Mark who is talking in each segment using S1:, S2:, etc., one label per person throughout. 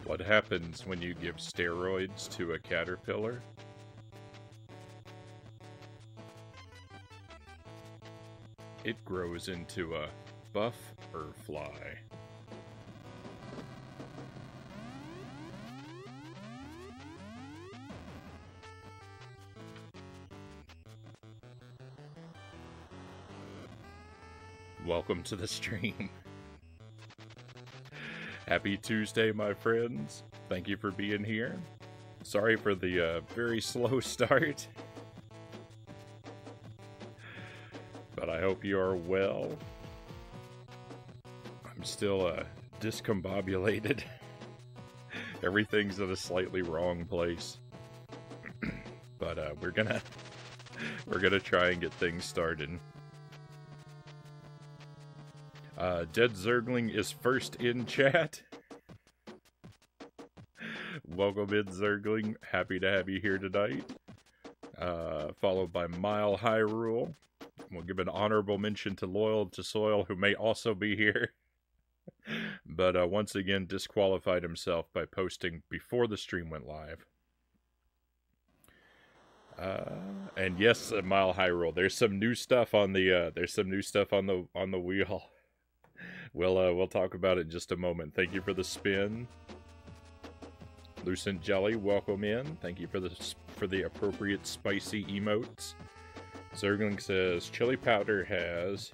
S1: What happens when you give steroids to a caterpillar? It grows into a butterfly. Welcome to the stream. Happy Tuesday, my friends. Thank you for being here. Sorry for the very slow start. But I hope you are well. I'm still discombobulated. Everything's in a slightly wrong place. But we're gonna try and get things started. Dead Zergling is first in chat. Welcome in, Zergling. Happy to have you here tonight. Followed by Mile Hyrule. We'll give an honorable mention to Loyal to Soil, who may also be here. But once again, disqualified himself by posting before the stream went live. And yes, Mile Hyrule. There's some new stuff on the on the wheel. We'll talk about it in just a moment. Thank you for the spin. Lucent Jelly, welcome in. Thank you for the appropriate spicy emotes. Zergling says chili powder has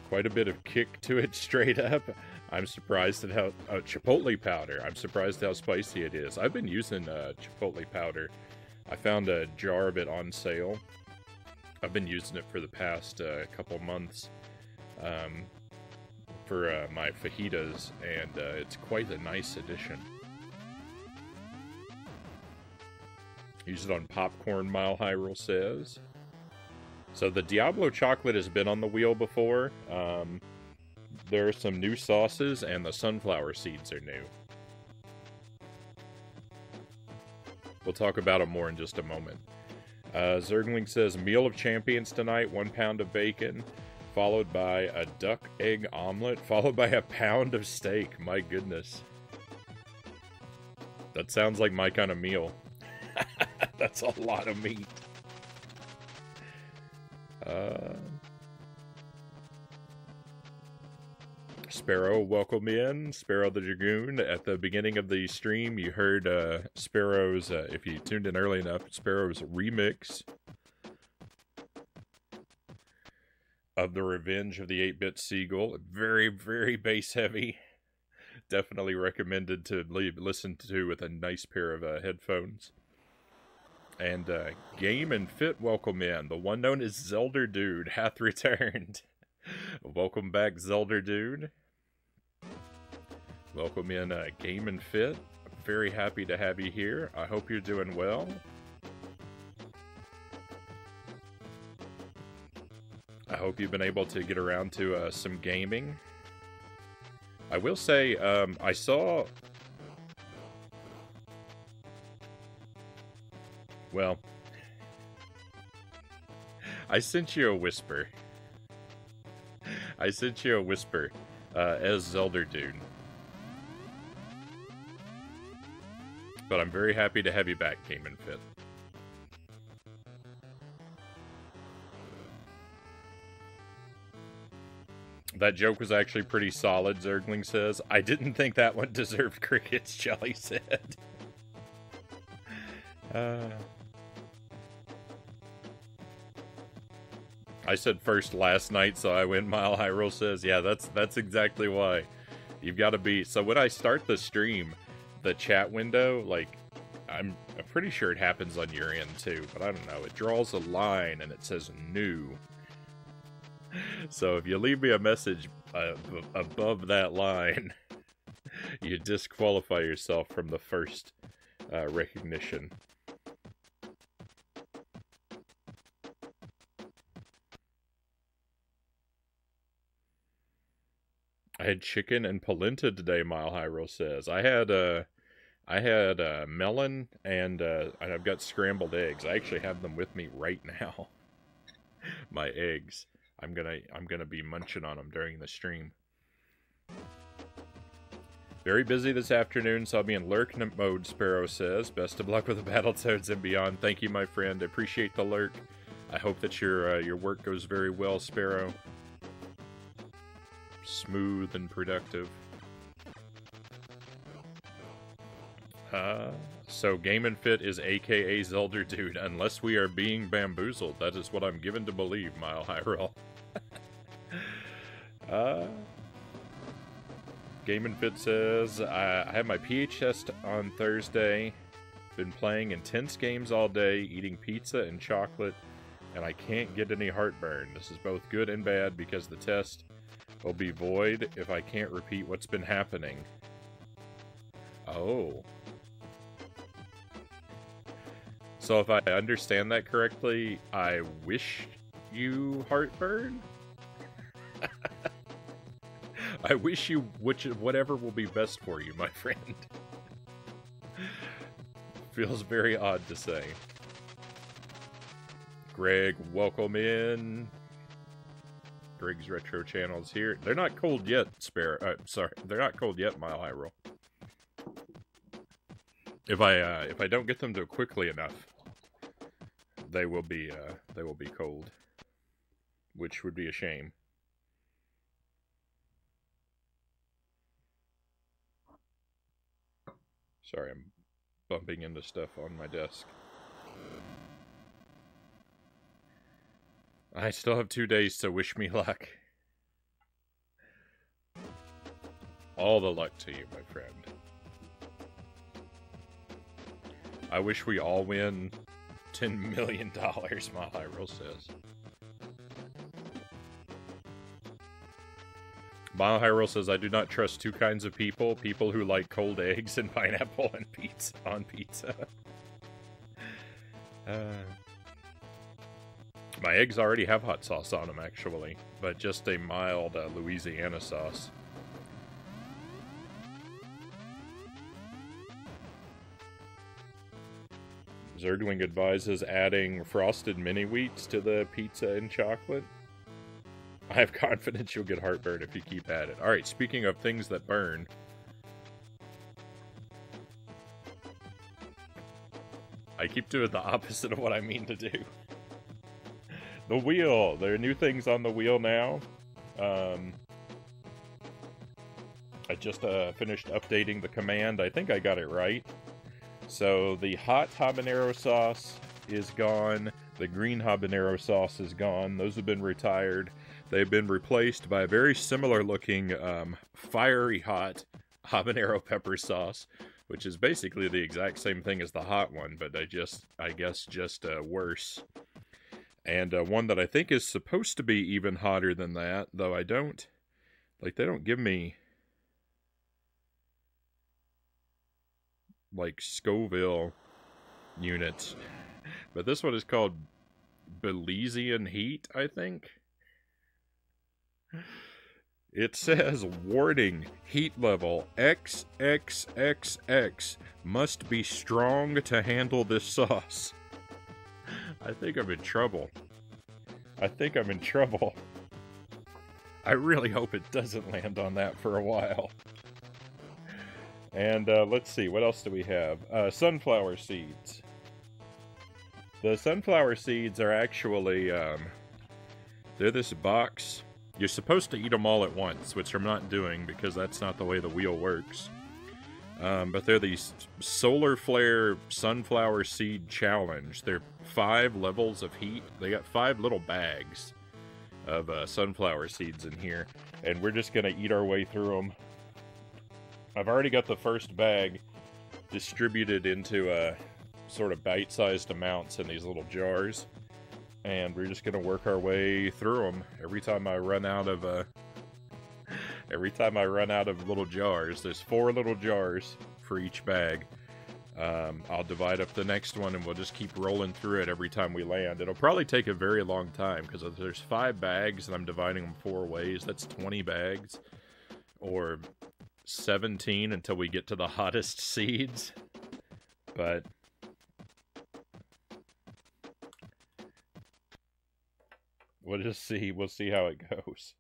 S1: quite a bit of kick to it straight up. I'm surprised at how chipotle powder. I'm surprised how spicy it is. I've been using chipotle powder. I found a jar of it on sale. I've been using it for the past couple months. For my fajitas, and it's quite a nice addition. Use it on popcorn, Mile Hyrule says. So the Diablo chocolate has been on the wheel before. There are some new sauces, and the sunflower seeds are new. We'll talk about them more in just a moment. Zergling says, meal of champions tonight, 1 pound of bacon, followed by a duck egg omelet, followed by a pound of steak. My goodness. That sounds like my kind of meal. That's a lot of meat. Sparrow, welcome in. Sparrow the Dragoon. At the beginning of the stream, you heard Sparrow's, if you tuned in early enough, Sparrow's remix of The Revenge of the 8-Bit Seagull. Very, very bass heavy. Definitely recommended to listen to with a nice pair of headphones. And Game and Fit, welcome in. The one known as Zelda Dude hath returned. Welcome back, Zelda Dude. Welcome in Game and Fit. Very happy to have you here. I hope you're doing well. I hope you've been able to get around to some gaming. I will say, I saw... Well, I sent you a whisper. I sent you a whisper as Zelda Dude. But I'm very happy to have you back, Game and Fit. That joke was actually pretty solid, Zergling says. I didn't think that one deserved crickets, Jelly said. I said first last night, so I went Mile Hyrule says, yeah, that's exactly why. You've got to be... So when I start the stream, the chat window, like, I'm pretty sure it happens on your end too, but I don't know. It draws a line and it says new. So if you leave me a message above that line, you disqualify yourself from the first recognition. I had chicken and polenta today, Mile Hyrule says. I had melon and I've got scrambled eggs. I actually have them with me right now. My eggs. I'm gonna be munching on them during the stream. Very busy this afternoon, so I'll be in lurk mode, Sparrow says. Best of luck with the Battletoads and beyond. Thank you, my friend. I appreciate the lurk. I hope that your work goes very well, Sparrow. Smooth and productive. So Game & Fit is aka Zelda Dude, unless we are being bamboozled. That is what I'm given to believe, Mile High Roll. Game & Fit says, I have my PH test on Thursday. Been playing intense games all day, eating pizza and chocolate, and I can't get any heartburn. This is both good and bad because the test will be void if I can't repeat what's been happening. Oh. So if I understand that correctly, I wish you heartburn? I wish you whatever will be best for you, my friend. Feels very odd to say. Greg, welcome in. Greg's Retro Channel's here. They're not cold yet, sorry. They're not cold yet, Mile High Roll. If I don't get them to quickly enough, they will be cold. Which would be a shame. Sorry, I'm bumping into stuff on my desk. I still have 2 days, so wish me luck. All the luck to you, my friend. I wish we all win $10 million, Mile High Roll says. Mile High Roll says, I do not trust two kinds of people. People who like cold eggs and pineapple and pizza on pizza. My eggs already have hot sauce on them, actually. But just a mild Louisiana sauce. Zergling advises adding frosted mini wheats to the pizza and chocolate. I have confidence you'll get heartburn if you keep at it. Alright, speaking of things that burn. I keep doing the opposite of what I mean to do. The wheel! There are new things on the wheel now. I just finished updating the command. I think I got it right. So the hot habanero sauce is gone. The green habanero sauce is gone. Those have been retired. They've been replaced by a very similar looking fiery hot habanero pepper sauce, which is basically the exact same thing as the hot one, but I guess just worse. And one that I think is supposed to be even hotter than that, though they don't give me like Scoville units. But this one is called Belizean Heat, I think. It says, warning, heat level XXXX must be strong to handle this sauce. I think I'm in trouble. I really hope it doesn't land on that for a while. And let's see, what else do we have? Sunflower seeds. The sunflower seeds are actually, they're this box. You're supposed to eat them all at once, which I'm not doing because that's not the way the wheel works. But they're these Solar Flare Sunflower Seed Challenge. They're 5 levels of heat. They got 5 little bags of sunflower seeds in here, and we're just going to eat our way through them. I've already got the first bag distributed into sort of bite-sized amounts in these little jars. And we're just going to work our way through them. Every time I run out of little jars, there's 4 little jars for each bag. I'll divide up the next one and we'll just keep rolling through it every time we land. It'll probably take a very long time because if there's 5 bags and I'm dividing them 4 ways, that's 20 bags. Or 17 until we get to the hottest seeds. But we'll just see. We'll see how it goes.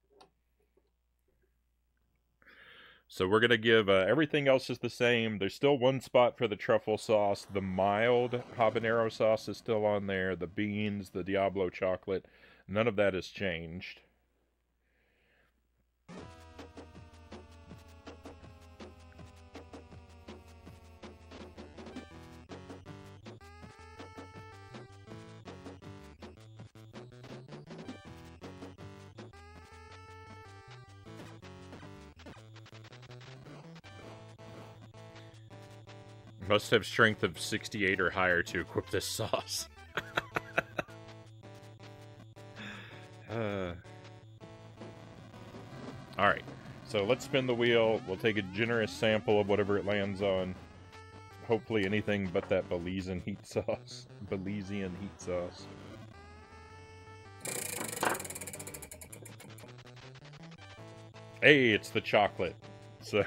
S1: So we're going to give, everything else is the same. There's still one spot for the truffle sauce. The mild habanero sauce is still on there. The beans, the Diablo chocolate, none of that has changed. Must have strength of 68 or higher to equip this sauce. Alright, so let's spin the wheel. We'll take a generous sample of whatever it lands on. Hopefully anything but that Belizean heat sauce. Belizean heat sauce. Hey, it's the chocolate. So...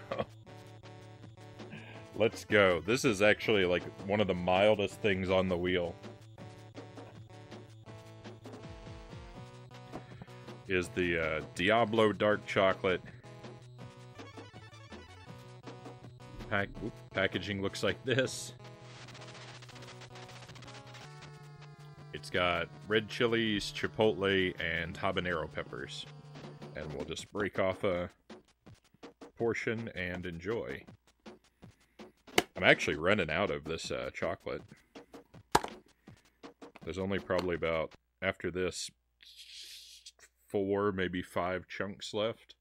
S1: let's go. This is actually like one of the mildest things on the wheel. Is the Diablo dark chocolate. Packaging looks like this. It's got red chilies, chipotle, and habanero peppers. And we'll just break off a portion and enjoy. I'm actually running out of this chocolate. There's only probably about, after this, 4, maybe 5 chunks left.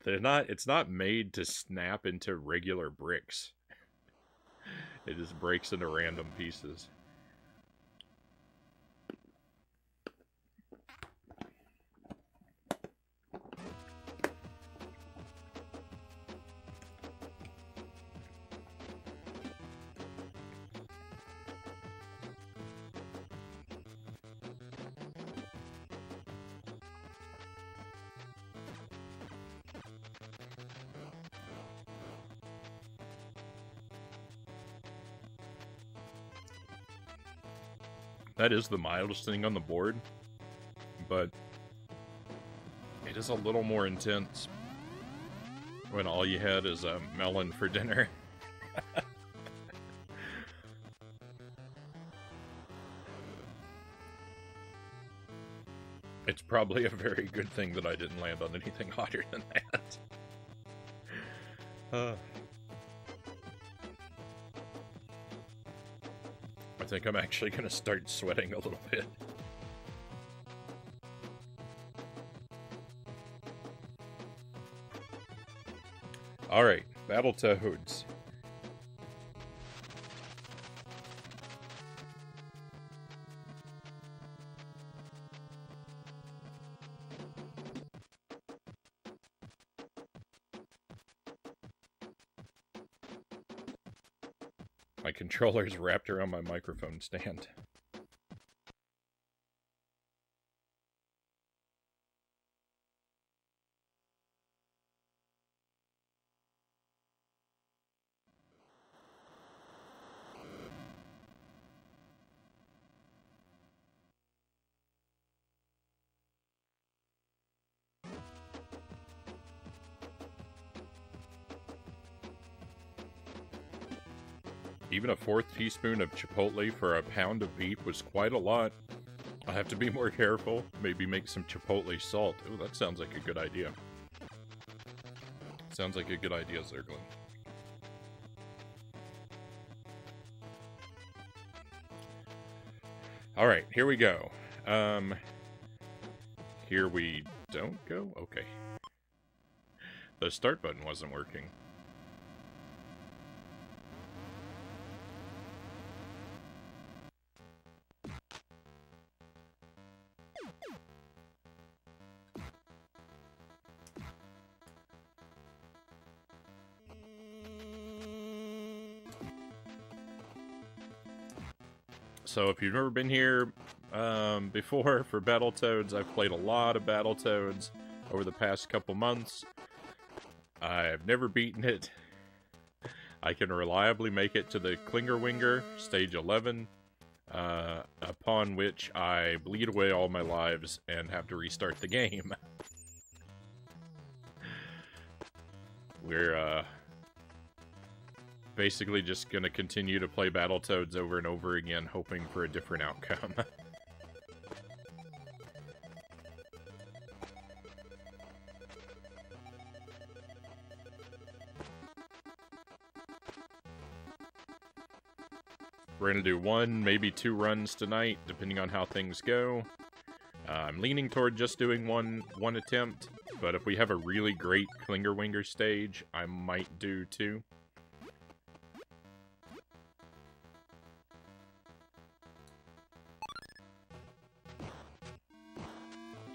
S1: It's not made to snap into regular bricks. It just breaks into random pieces. That is the mildest thing on the board, but it is a little more intense when all you had is a melon for dinner. It's probably a very good thing that I didn't land on anything hotter than that. I think I'm actually going to start sweating a little bit. Alright, Battletoads. My controller's wrapped around my microphone stand. Even a 4th teaspoon of chipotle for a pound of beef was quite a lot. I'll have to be more careful. Maybe make some chipotle salt. Ooh, that sounds like a good idea. Sounds like a good idea, Zerglin. Alright, here we go. Here we don't go? Okay. The start button wasn't working. So if you've never been here before for Battletoads, I've played a lot of Battletoads over the past couple months. I've never beaten it. I can reliably make it to the Klinger Winger, stage 11, upon which I bleed away all my lives and have to restart the game. We're basically just gonna continue to play Battletoads over and over again, hoping for a different outcome. We're gonna do 1, maybe 2 runs tonight, depending on how things go. I'm leaning toward just doing one attempt, but if we have a really great Klinger Winger stage, I might do 2.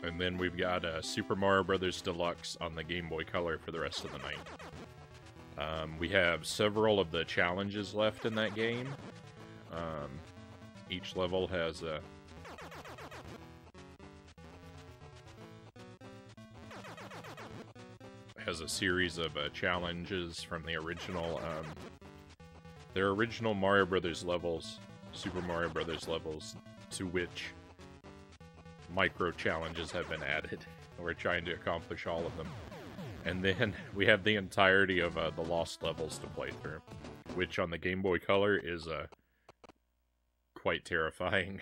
S1: And then we've got Super Mario Bros. Deluxe on the Game Boy Color for the rest of the night. We have several of the challenges left in that game. Each level has a series of challenges from the original. Their original Mario Brothers levels, Super Mario Brothers levels, to which micro challenges have been added. We're trying to accomplish all of them. And then we have the entirety of the lost levels to play through, which on the Game Boy Color is quite terrifying.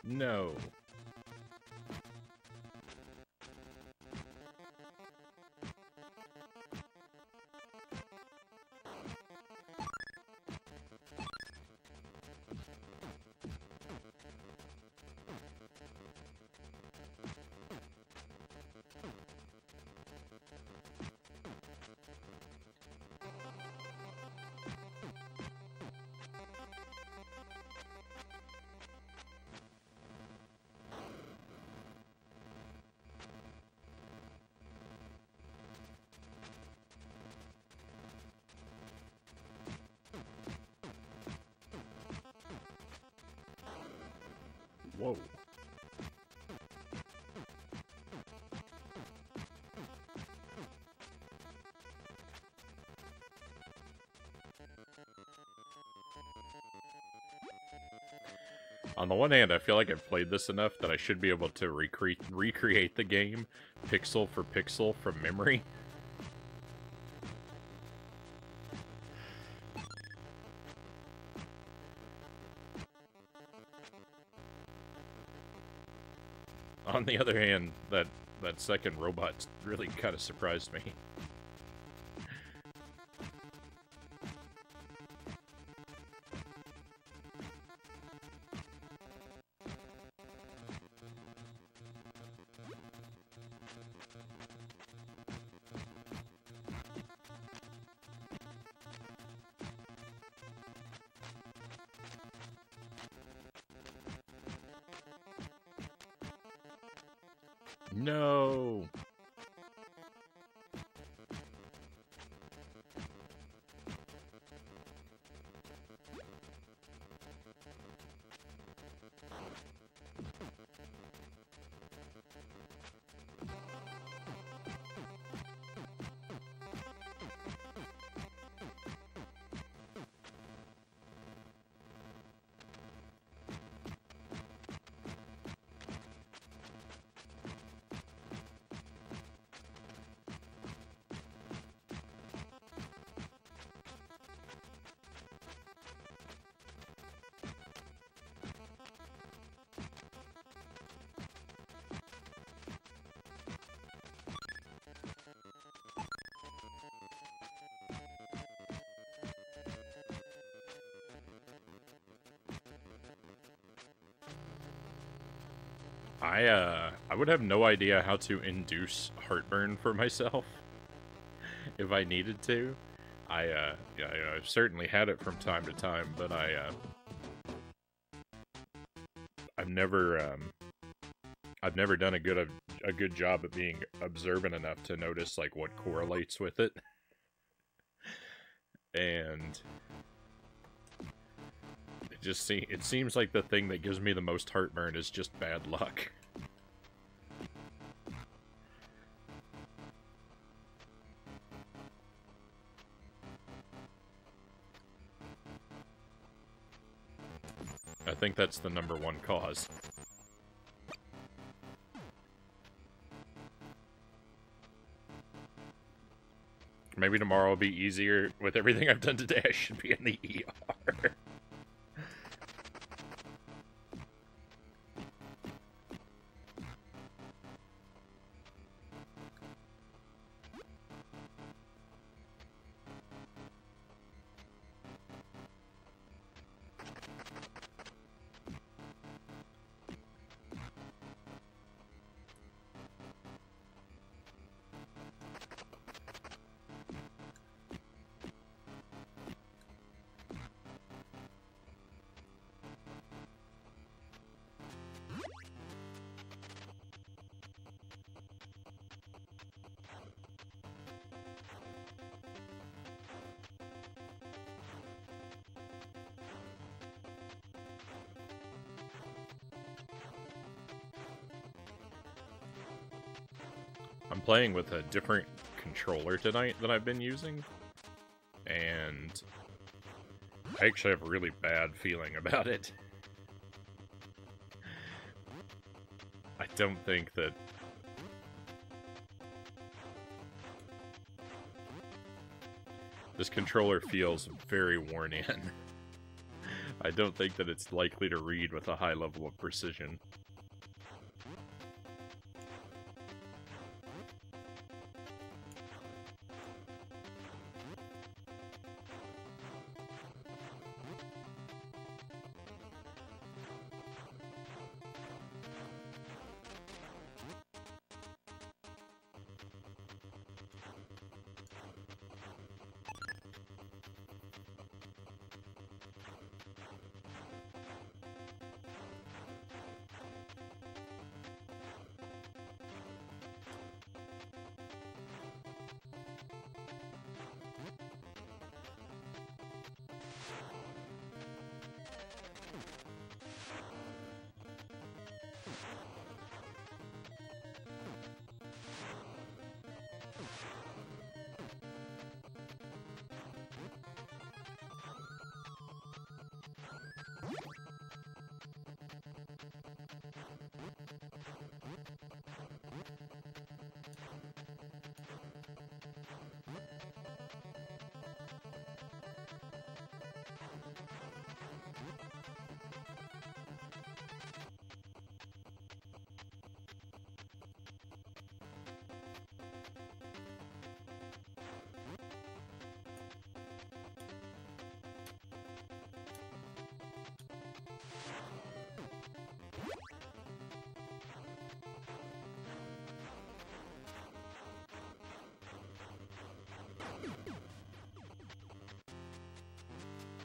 S1: No. Whoa. On the one hand, I feel like I've played this enough that I should be able to recreate the game pixel for pixel from memory. On the other hand, that second robot really kind of surprised me. No. I would have no idea how to induce heartburn for myself if I needed to. Yeah, I've certainly had it from time to time, but I've never done a good job of being observant enough to notice like what correlates with it. And it seems like the thing that gives me the most heartburn is just bad luck. I think that's the #1 cause. Maybe tomorrow will be easier. With everything I've done today, I should be in the ER. I'm playing with a different controller tonight than I've been using, and I actually have a really bad feeling about it. I don't think that... This controller feels very worn in. I don't think that it's likely to read with a high level of precision.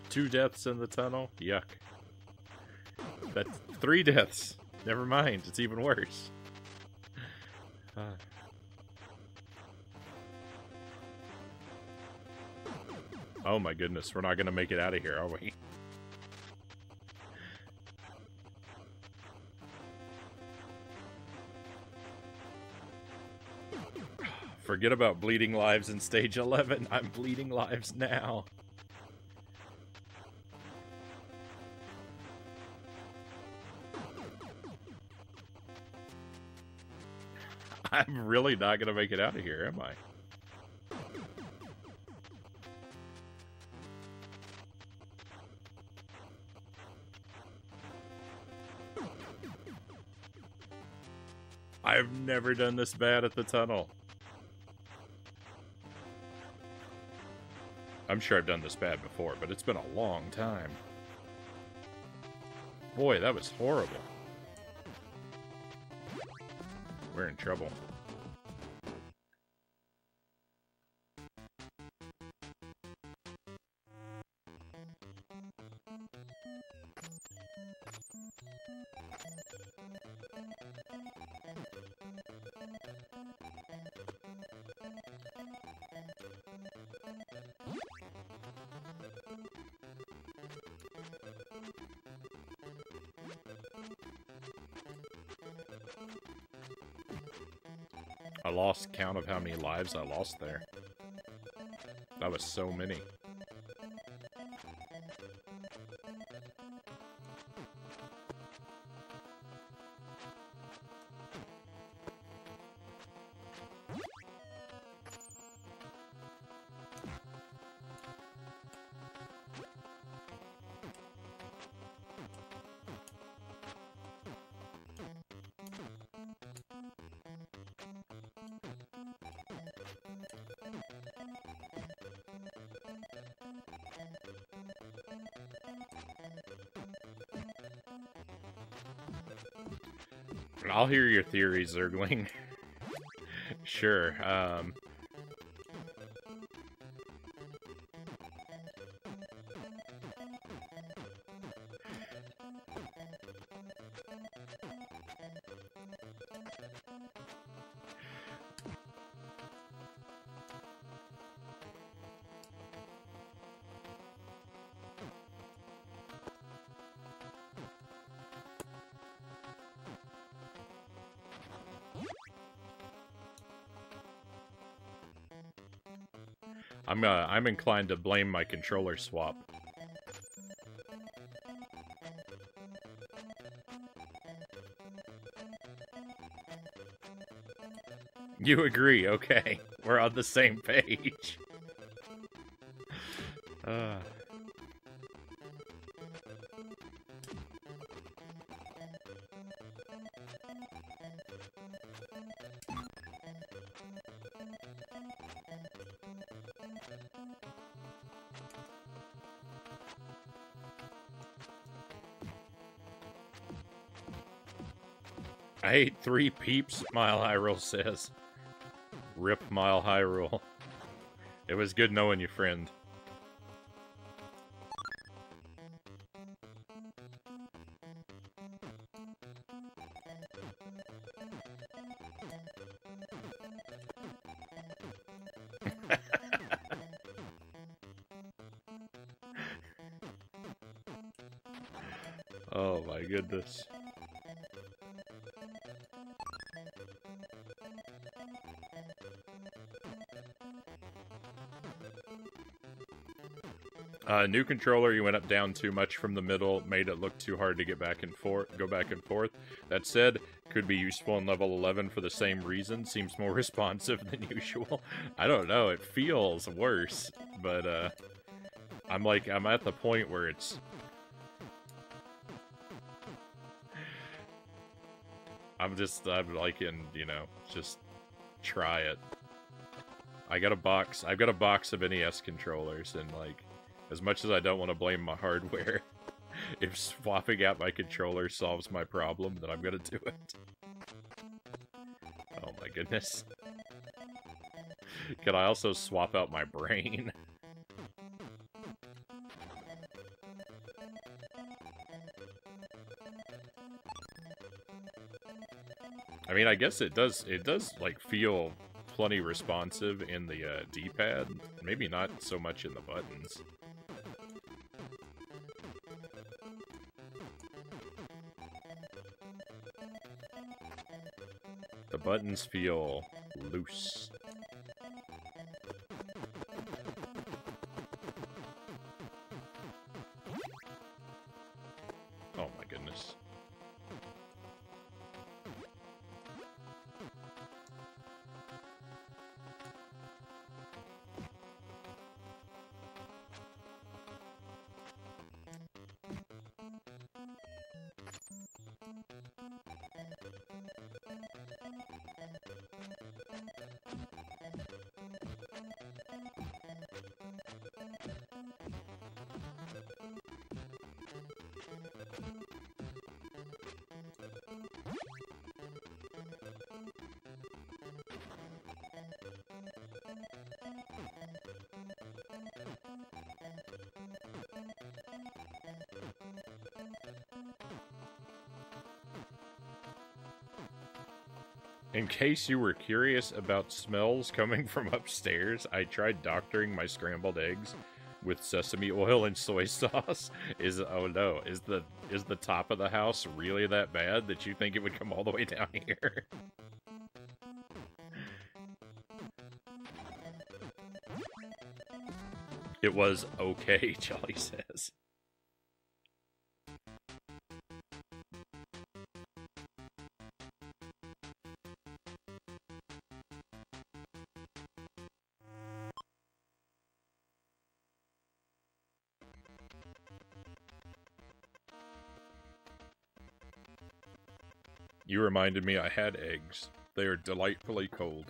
S1: Two deaths in the tunnel? Yuck. That's 3 deaths. Never mind, it's even worse. Oh my goodness, we're not gonna make it out of here, are we? Forget about bleeding lives in stage 11. I'm bleeding lives now. I'm really not gonna make it out of here, am I? I've never done this bad at the tunnel. I'm sure I've done this bad before, but it's been a long time. Boy, that was horrible. We're in trouble. I lost count of how many lives I lost there. That was so many. I'll hear your theories, Zergling. Sure, I'm inclined to blame my controller swap. You agree, okay. We're on the same page. I ate 3 peeps, Mile Hyrule says. Rip Mile Hyrule. It was good knowing you, friend. Oh my goodness. New controller, you went up down too much from the middle, made it look too hard to get back and forth, go back and forth. That said, could be useful in level 11 for the same reason. Seems more responsive than usual. I don't know, it feels worse, but I'm at the point where it's... I'm liking, you know, just try it. I've got a box of NES controllers, and like, as much as I don't want to blame my hardware, if swapping out my controller solves my problem, then I'm gonna do it. Oh my goodness. Can I also swap out my brain? I mean, I guess it does, like, feel plenty responsive in the D-pad. Maybe not so much in the buttons. The buttons feel loose. Oh my goodness. In case you were curious about smells coming from upstairs, I tried doctoring my scrambled eggs with sesame oil and soy sauce. Oh no, is the top of the house really that bad that you think it would come all the way down here? It was okay, Jolly says. You reminded me I had eggs. They are delightfully cold.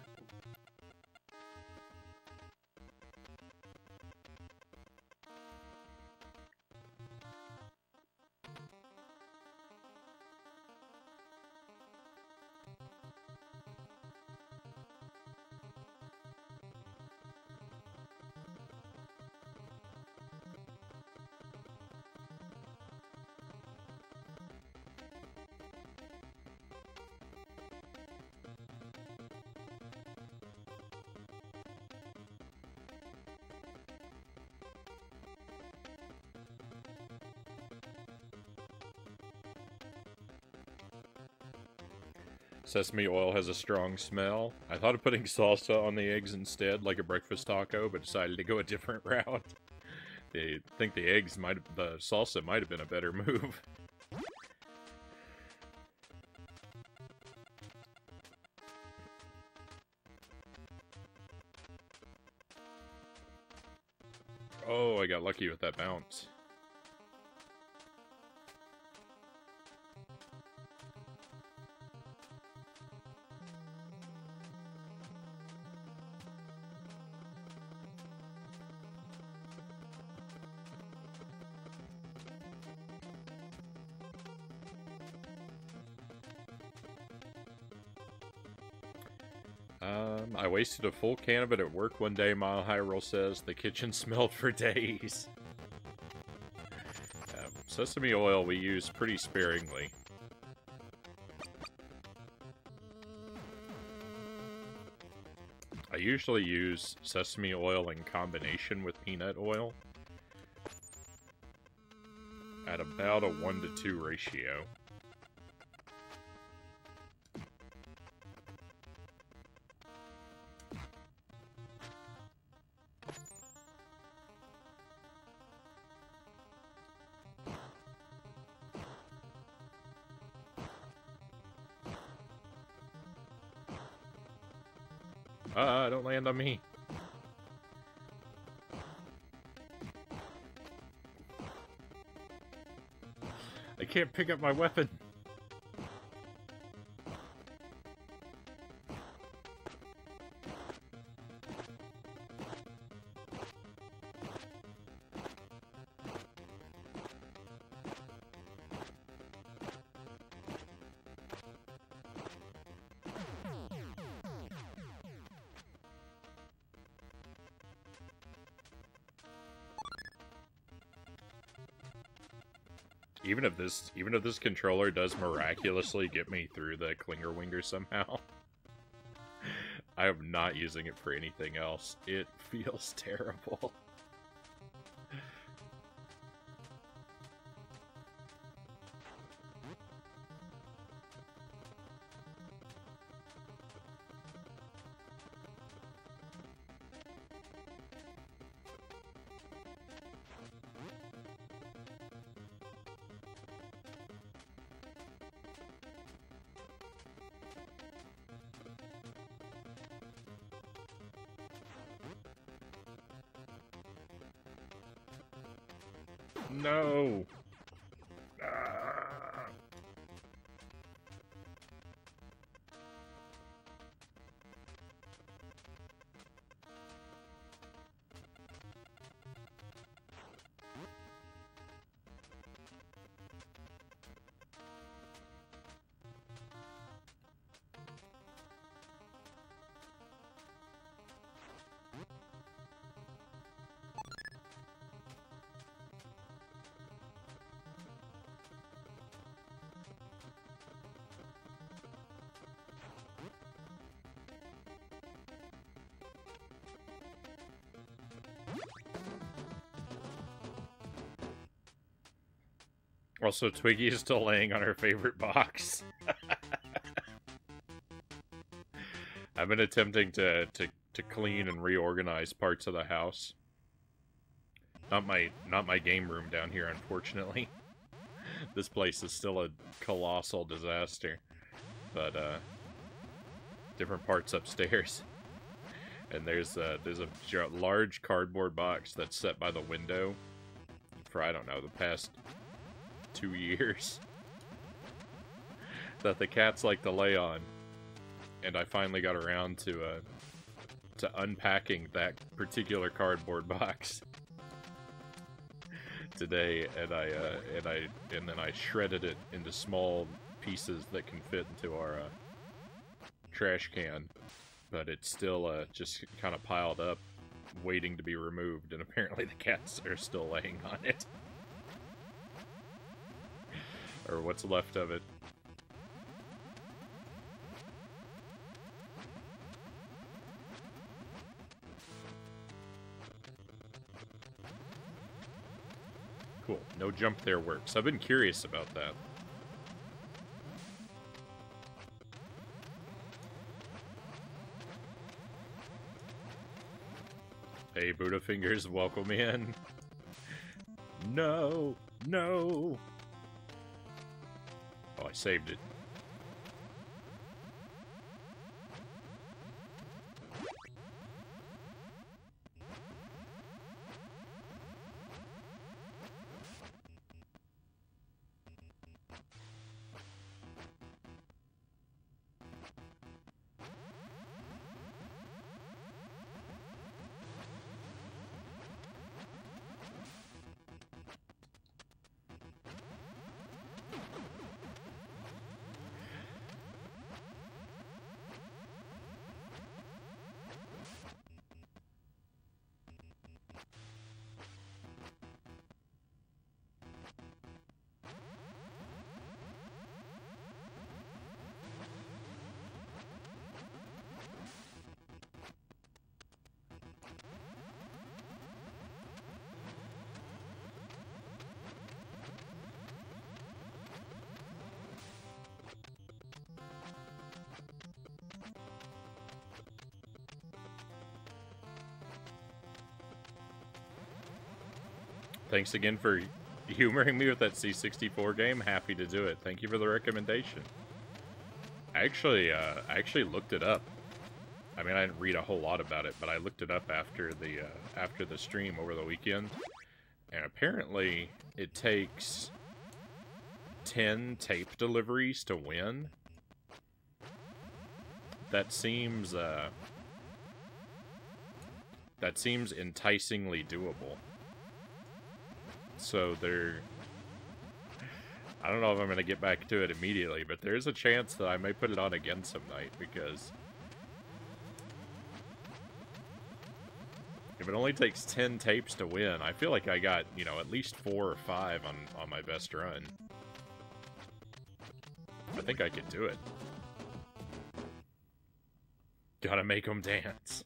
S1: Sesame oil has a strong smell. I thought of putting salsa on the eggs instead, like a breakfast taco, but decided to go a different route. I think the salsa might have been a better move. Oh, I got lucky with that bounce. I wasted a full can of it at work one day, Mile High Roll says. The kitchen smelled for days. Sesame oil we use pretty sparingly. I usually use sesame oil in combination with peanut oil at about a 1-to-2 ratio. Don't land on me. I can't pick up my weapon. Even if this controller does miraculously get me through the Clinger Winger somehow, I am not using it for anything else. It feels terrible. No! Ah. Also, Twiggy is still laying on her favorite box. I've been attempting to clean and reorganize parts of the house. Not my game room down here, unfortunately. This place is still a colossal disaster. But different parts upstairs. And there's a large cardboard box that's set by the window for, I don't know, the past 2 years that the cats like to lay on. And I finally got around to unpacking that particular cardboard box today, and then I shredded it into small pieces that can fit into our trash can, but it's still just kind of piled up, waiting to be removed, and apparently the cats are still laying on it. Or what's left of it. Cool. No jump there works. I've been curious about that. Hey, Buddha Fingers, welcome in. No! No! Oh, I saved it. Thanks again for humoring me with that C64 game. Happy to do it. Thank you for the recommendation. I actually looked it up. I mean, I didn't read a whole lot about it, but I looked it up after the stream over the weekend. And apparently, it takes 10 tape deliveries to win. That seems enticingly doable. So I don't know if I'm going to get back to it immediately, but there's a chance that I may put it on again some night, because if it only takes 10 tapes to win, I feel like I got, you know, at least 4 or 5 on my best run. I think I could do it. Gotta make them dance.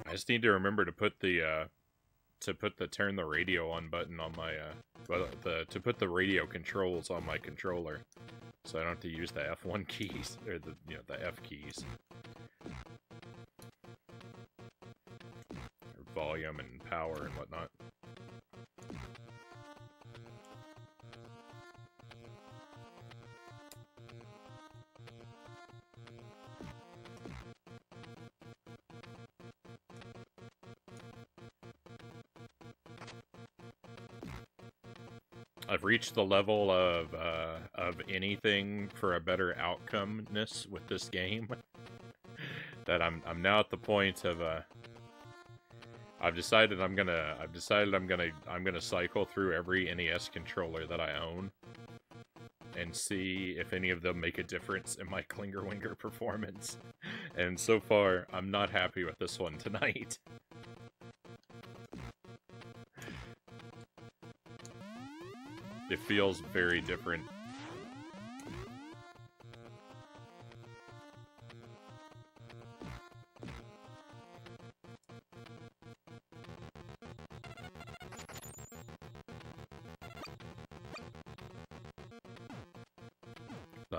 S1: I just need to remember to put the turn the radio on button on my to put the radio controls on my controller, so I don't have to use the F1 keys or the F keys. Or volume and power and whatnot. I've reached the level of anything for a better outcome-ness with this game that I'm now at the point of I've decided I'm gonna cycle through every NES controller that I own and see if any of them make a difference in my Klinger Winger performance. And so far, I'm not happy with this one tonight. It feels very different.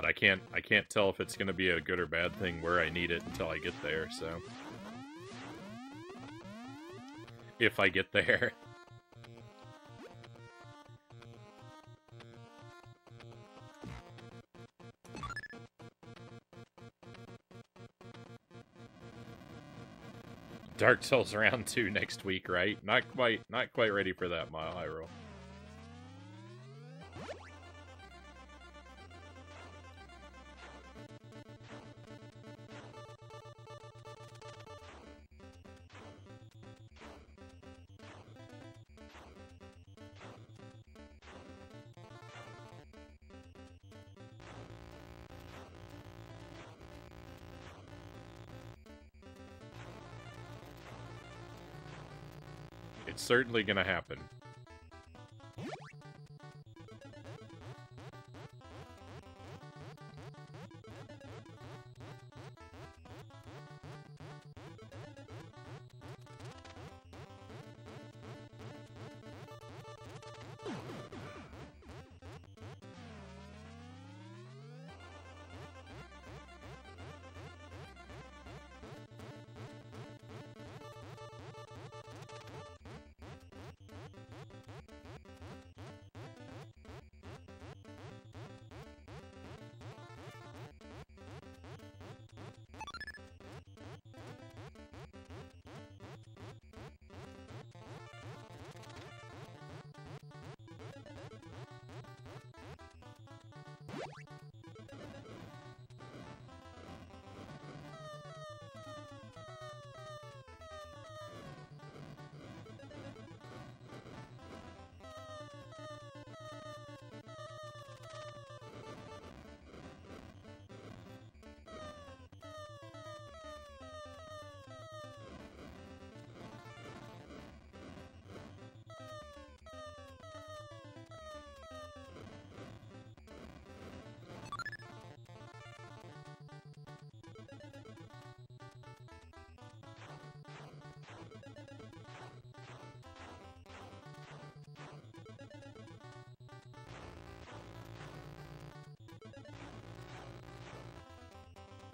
S1: but I can't tell if it's gonna be a good or bad thing where I need it until I get there, so. If I get there. Dark Souls round 2 next week, right? Not quite ready for that, Mile High Roll. It's certainly gonna happen.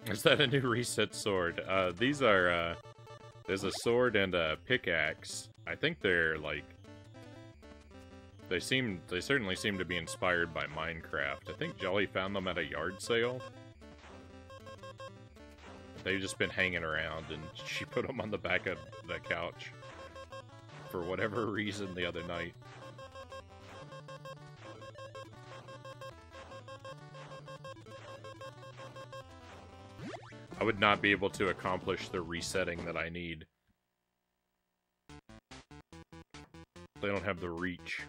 S1: Is that a new reset sword? These are, there's a sword and a pickaxe. I think they're, like... They certainly seem to be inspired by Minecraft. I think Jolly found them at a yard sale. They've just been hanging around, and she put them on the back of the couch. For whatever reason the other night. I would not be able to accomplish the resetting that I need. They don't have the reach.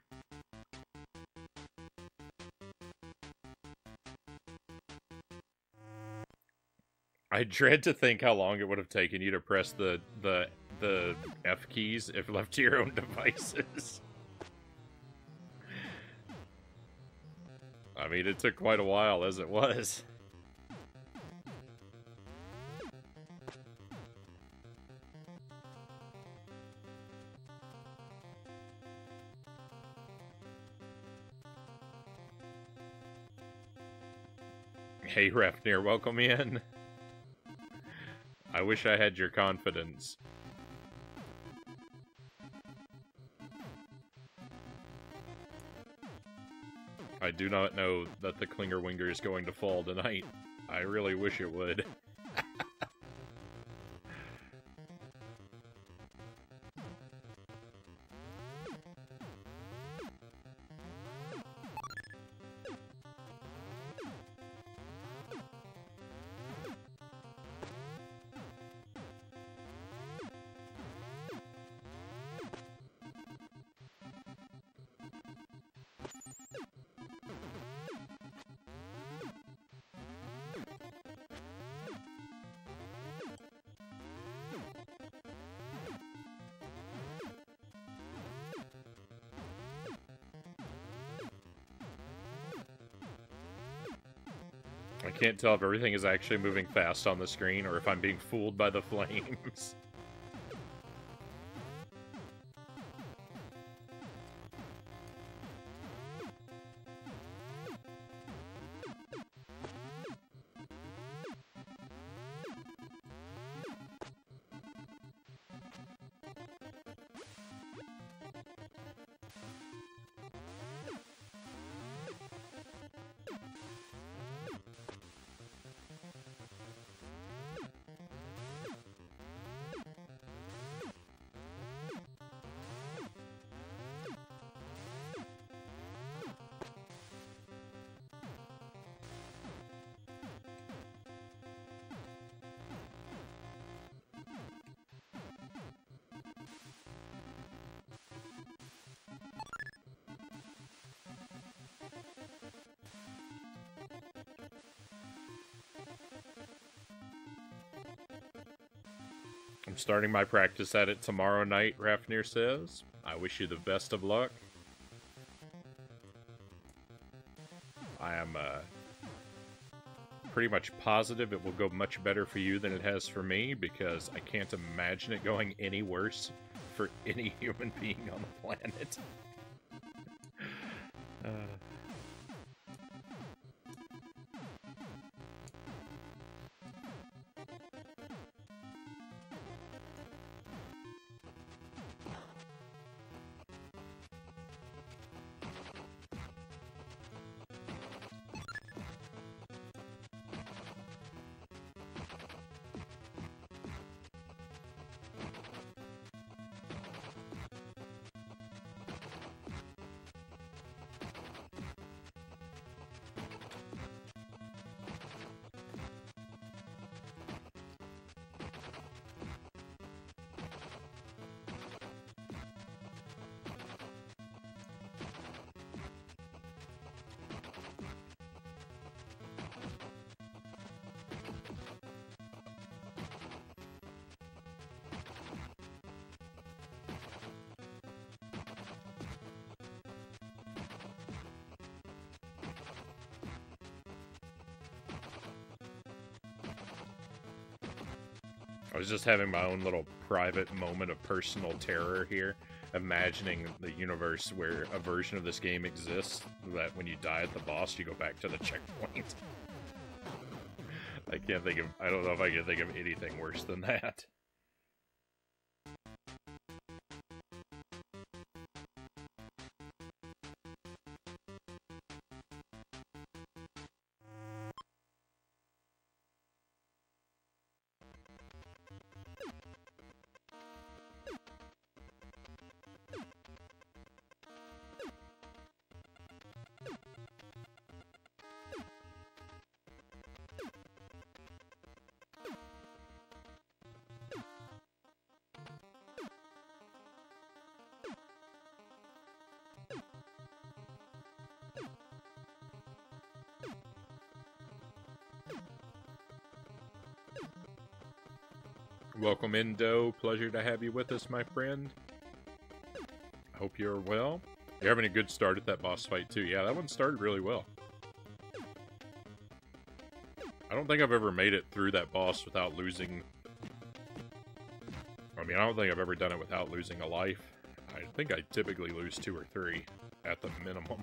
S1: I dread to think how long it would have taken you to press the F keys if left to your own devices. I mean, it took quite a while as it was. Hey, Refnir, welcome in. I wish I had your confidence. I do not know that the Klingerwinger is going to fall tonight. I really wish it would. I can't tell if everything is actually moving fast on the screen or if I'm being fooled by the flames. I'm starting my practice at it tomorrow night, Rafnir says. I wish you the best of luck. I am pretty much positive it will go much better for you than it has for me, because I can't imagine it going any worse for any human being on the planet. I was just having my own little private moment of personal terror here, imagining the universe where a version of this game exists, that when you die at the boss, you go back to the checkpoint. I don't know if I can think of anything worse than that. Welcome, Indo. Pleasure to have you with us, my friend. Hope you're well. You're having a good start at that boss fight, too. Yeah, that one started really well. I don't think I've ever made it through that boss without losing... I mean, I don't think I've ever done it without losing a life. I think I typically lose 2 or 3 at the minimum.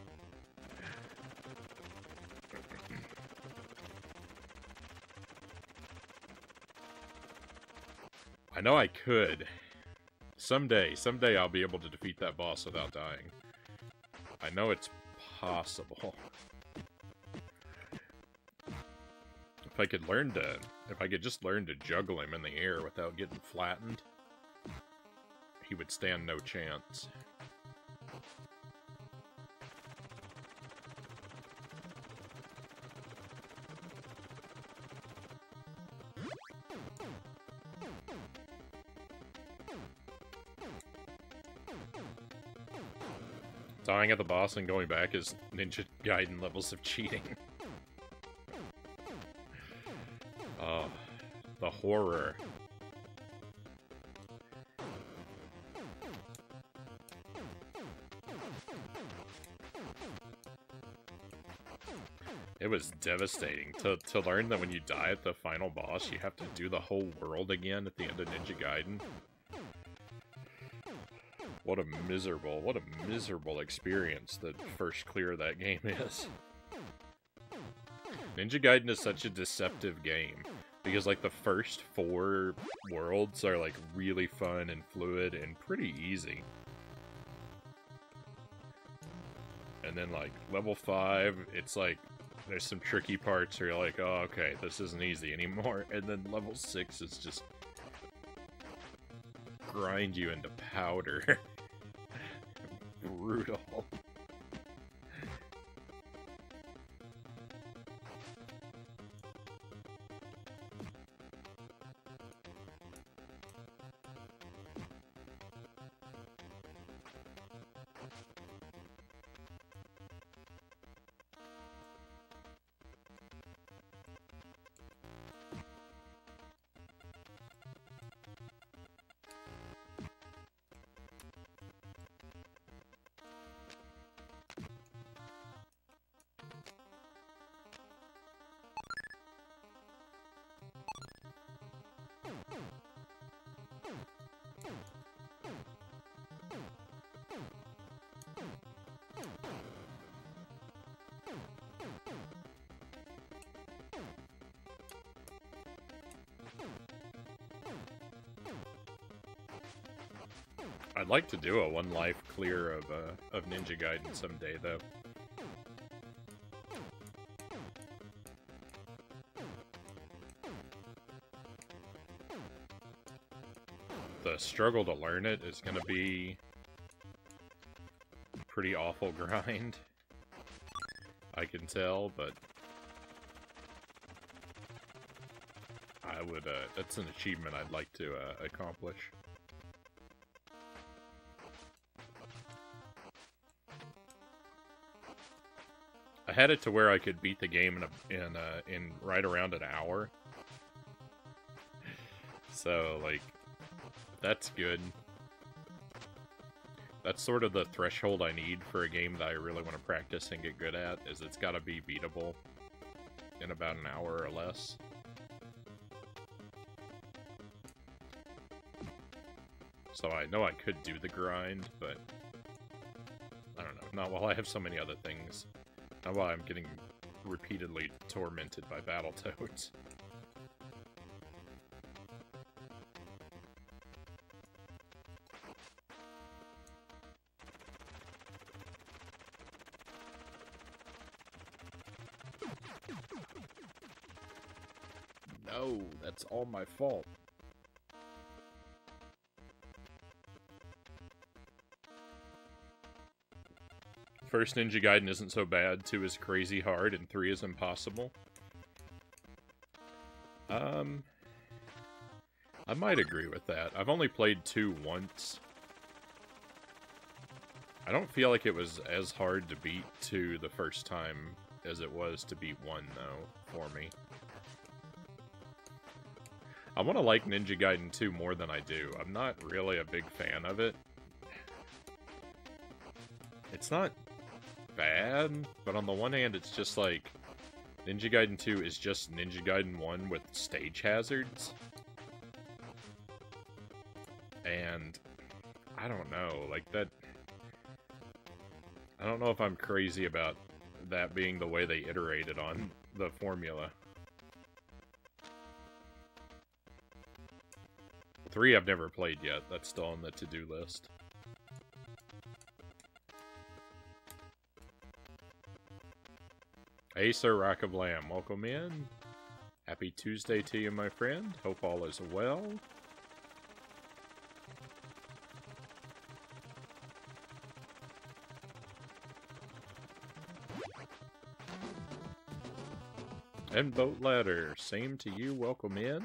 S1: I know I could. Someday I'll be able to defeat that boss without dying. I know it's possible. If I could just learn to juggle him in the air without getting flattened, he would stand no chance. Dying at the boss and going back is Ninja Gaiden levels of cheating. Oh, the horror. It was devastating to learn that when you die at the final boss, you have to do the whole world again at the end of Ninja Gaiden. What a miserable experience the first clear of that game is. Ninja Gaiden is such a deceptive game, because like the first 4 worlds are like really fun and fluid and pretty easy. And then like level 5, it's like there's some tricky parts where you're like, oh okay, this isn't easy anymore. And then level 6 is just grind you into powder. Brutal. I'd like to do a one life clear of Ninja Gaiden someday, though. The struggle to learn it is going to be a pretty awful grind. I can tell, but I would, that's an achievement I'd like to accomplish. I had it to where I could beat the game in right around an hour. So, like, that's good. That's sort of the threshold I need for a game that I really want to practice and get good at, is it's got to be beatable in about an hour or less. So I know I could do the grind, but I don't know. Not while I have so many other things. Not while I'm getting repeatedly tormented by Battletoads. No, that's all my fault. First Ninja Gaiden isn't so bad, 2 is crazy hard, and 3 is impossible. I might agree with that. I've only played 2 once. I don't feel like it was as hard to beat 2 the first time as it was to beat 1, though, for me. I want to like Ninja Gaiden 2 more than I do. I'm not really a big fan of it. It's not bad, but on the one hand, it's just like Ninja Gaiden 2 is just Ninja Gaiden 1 with stage hazards. And I don't know, like that. I don't know if I'm crazy about that being the way they iterated on the formula. 3 I've never played yet. That's still on the to-do list. Hey, Sir Rock of Lamb, welcome in. Happy Tuesday to you, my friend. Hope all is well. And Boat Ladder, same to you, welcome in.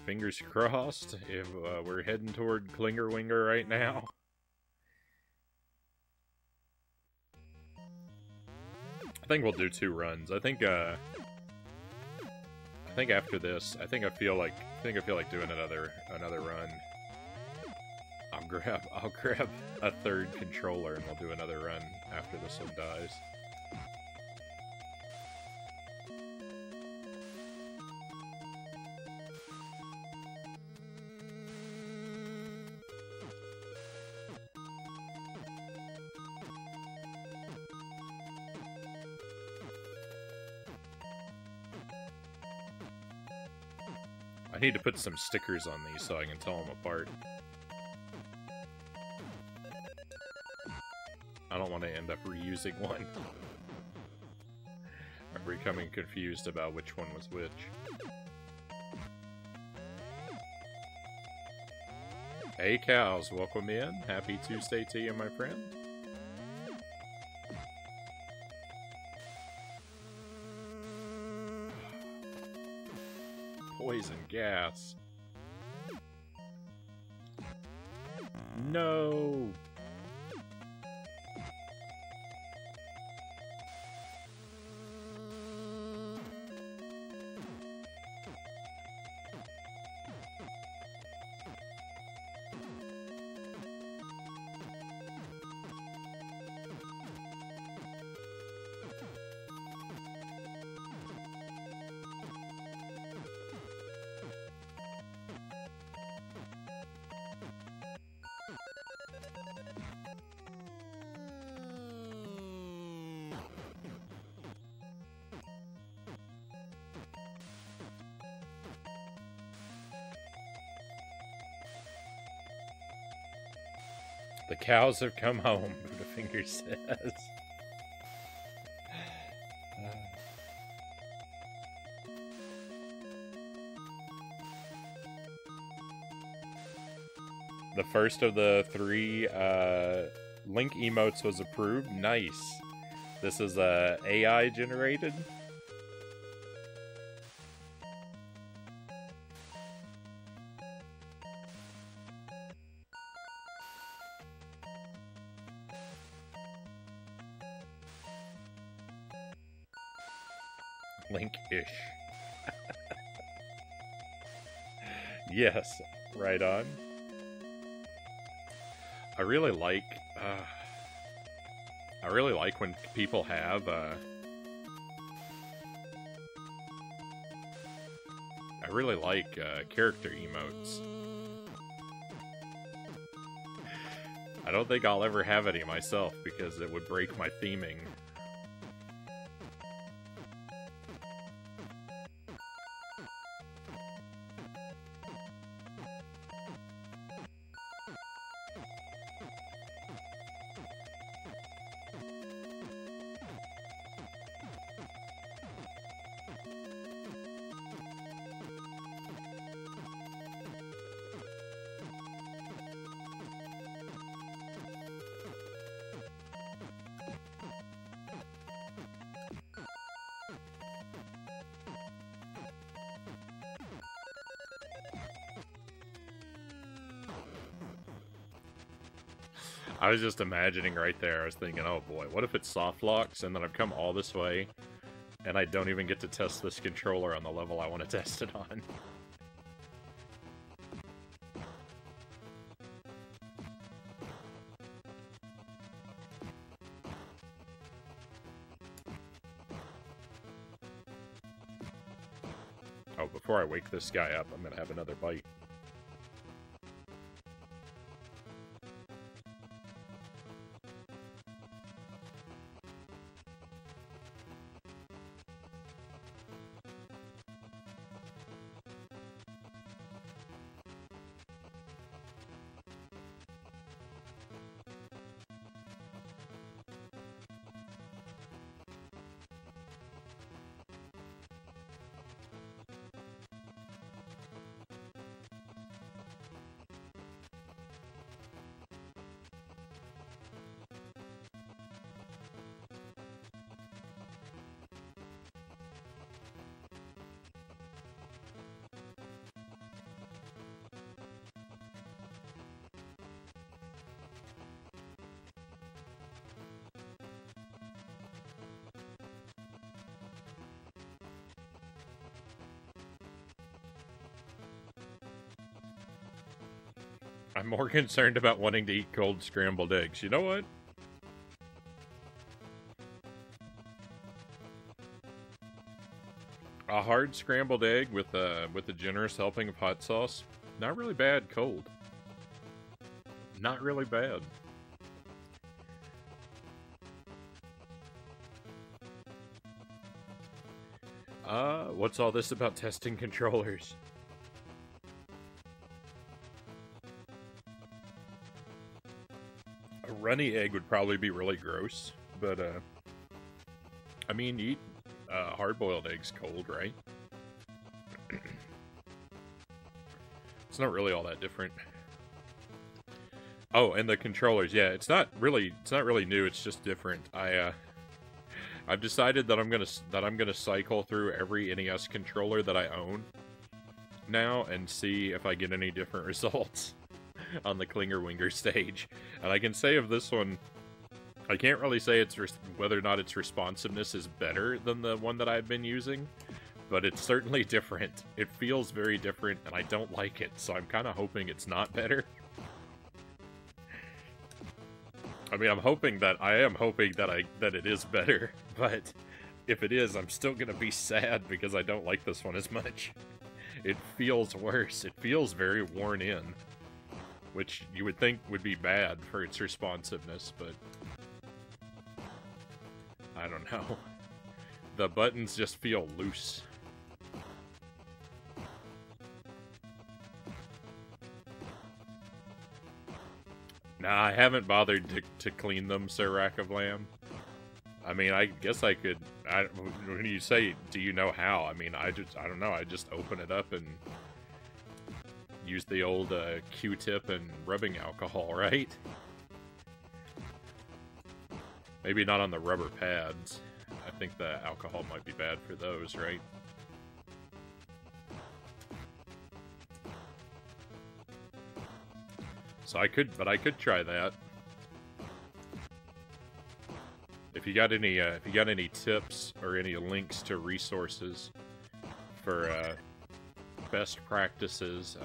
S1: Fingers crossed if we're heading toward Klinger Winger right now. I think we'll do 2 runs. I think after this, I feel like doing another run. I'll grab a 3rd controller and we'll do another run after this one dies. I need to put some stickers on these so I can tell them apart. I don't want to end up reusing one. I'm becoming confused about which one was which. Hey cows, welcome in. Happy Tuesday to you, my friend. Poison gas. No. The cows have come home, Buddhafinger says. The first of the 3 Link emotes was approved. Nice. This is AI generated. Link-ish. Yes, right on. I really like when people have I really like character emotes. I don't think I'll ever have any myself because it would break my theming. I was just imagining right there, I was thinking, oh boy, what if it soft locks and then I've come all this way and I don't even get to test this controller on the level I want to test it on. Oh, before I wake this guy up, I'm gonna have another bite. I'm more concerned about wanting to eat cold scrambled eggs. You know what? A hard scrambled egg with a generous helping of hot sauce. Not really bad cold. Not really bad. What's all this about testing controllers? A runny egg would probably be really gross, but, I mean, you eat hard-boiled eggs cold, right? It's not really all that different. Oh, and the controllers, yeah, it's not really new, it's just different. I've decided that I'm gonna cycle through every NES controller that I own now and see if I get any different results on the Klinger Winger stage. And I can say of this one, I can't really say whether or not its responsiveness is better than the one that I've been using, but it's certainly different. It feels very different, and I don't like it, so I'm kind of hoping it's not better. I mean, I am hoping that it is better, but if it is, I'm still gonna be sad because I don't like this one as much. It feels worse. It feels very worn in, which you would think would be bad for its responsiveness, but I don't know. The buttons just feel loose. Nah, I haven't bothered to clean them, Sir Rack of Lamb. I mean, I guess I could... when you say, do you know how? I mean, I don't know. I just open it up and use the old Q-tip and rubbing alcohol, right? Maybe not on the rubber pads. I think the alcohol might be bad for those, right? So I could try that. If you got any tips or any links to resources for best practices,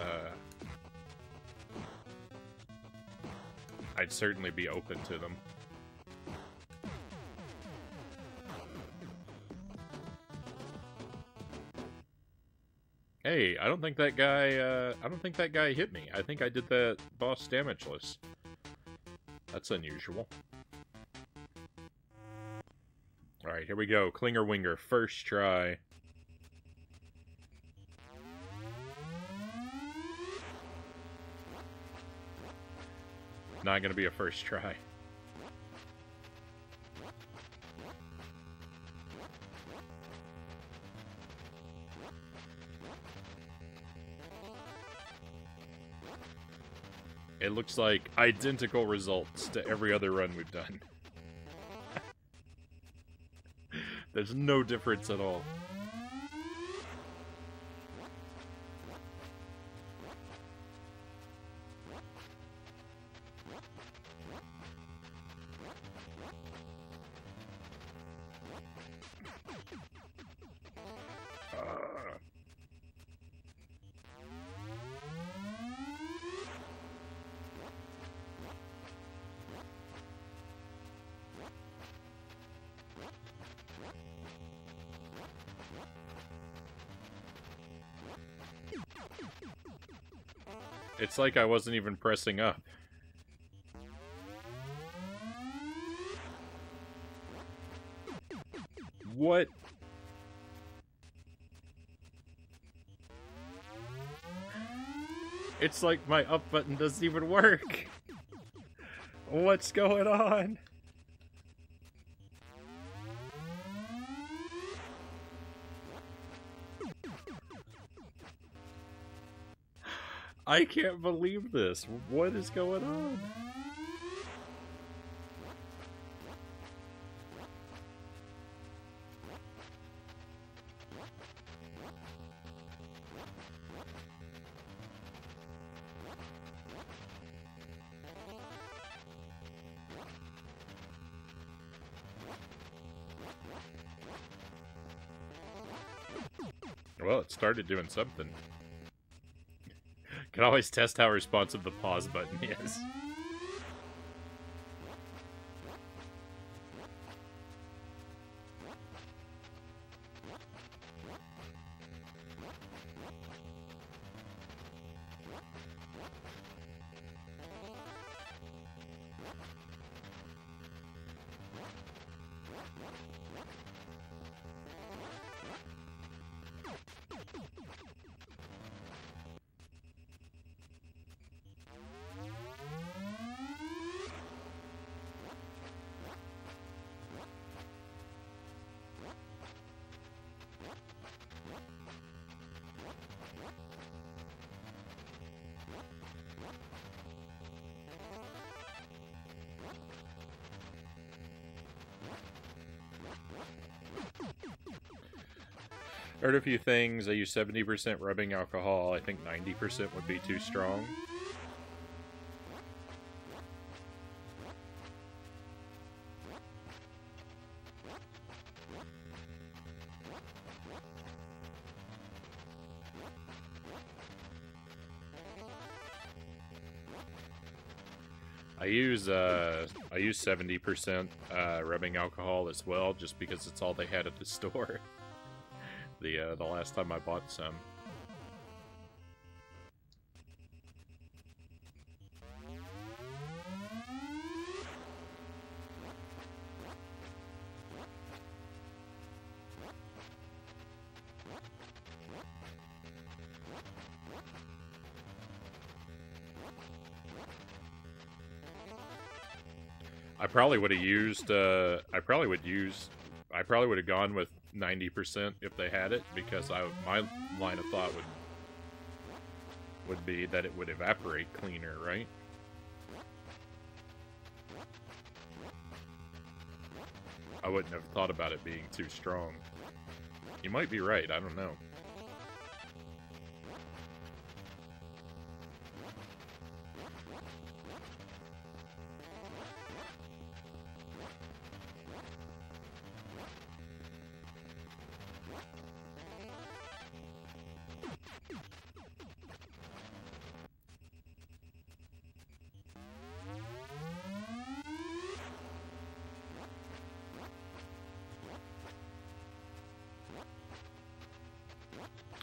S1: I'd certainly be open to them. Hey, I don't think that guy hit me. I think I did that boss damageless. That's unusual. Alright, here we go. Klinger Winger, first try. Not gonna be a first try. It looks like identical results to every other run we've done. There's no difference at all. It's like I wasn't even pressing up. What? It's like my up button doesn't even work. What's going on? I can't believe this. What is going on? Well, it started doing something. Can always test how responsive the pause button is. Heard a few things. I use 70% rubbing alcohol. I think 90% would be too strong. I use 70% rubbing alcohol as well, just because it's all they had at the store. The last time I bought some. I probably would have used, I probably would have gone with 90% if they had it, because my line of thought would be that it would evaporate cleaner, right? I wouldn't have thought about it being too strong. You might be right, I don't know.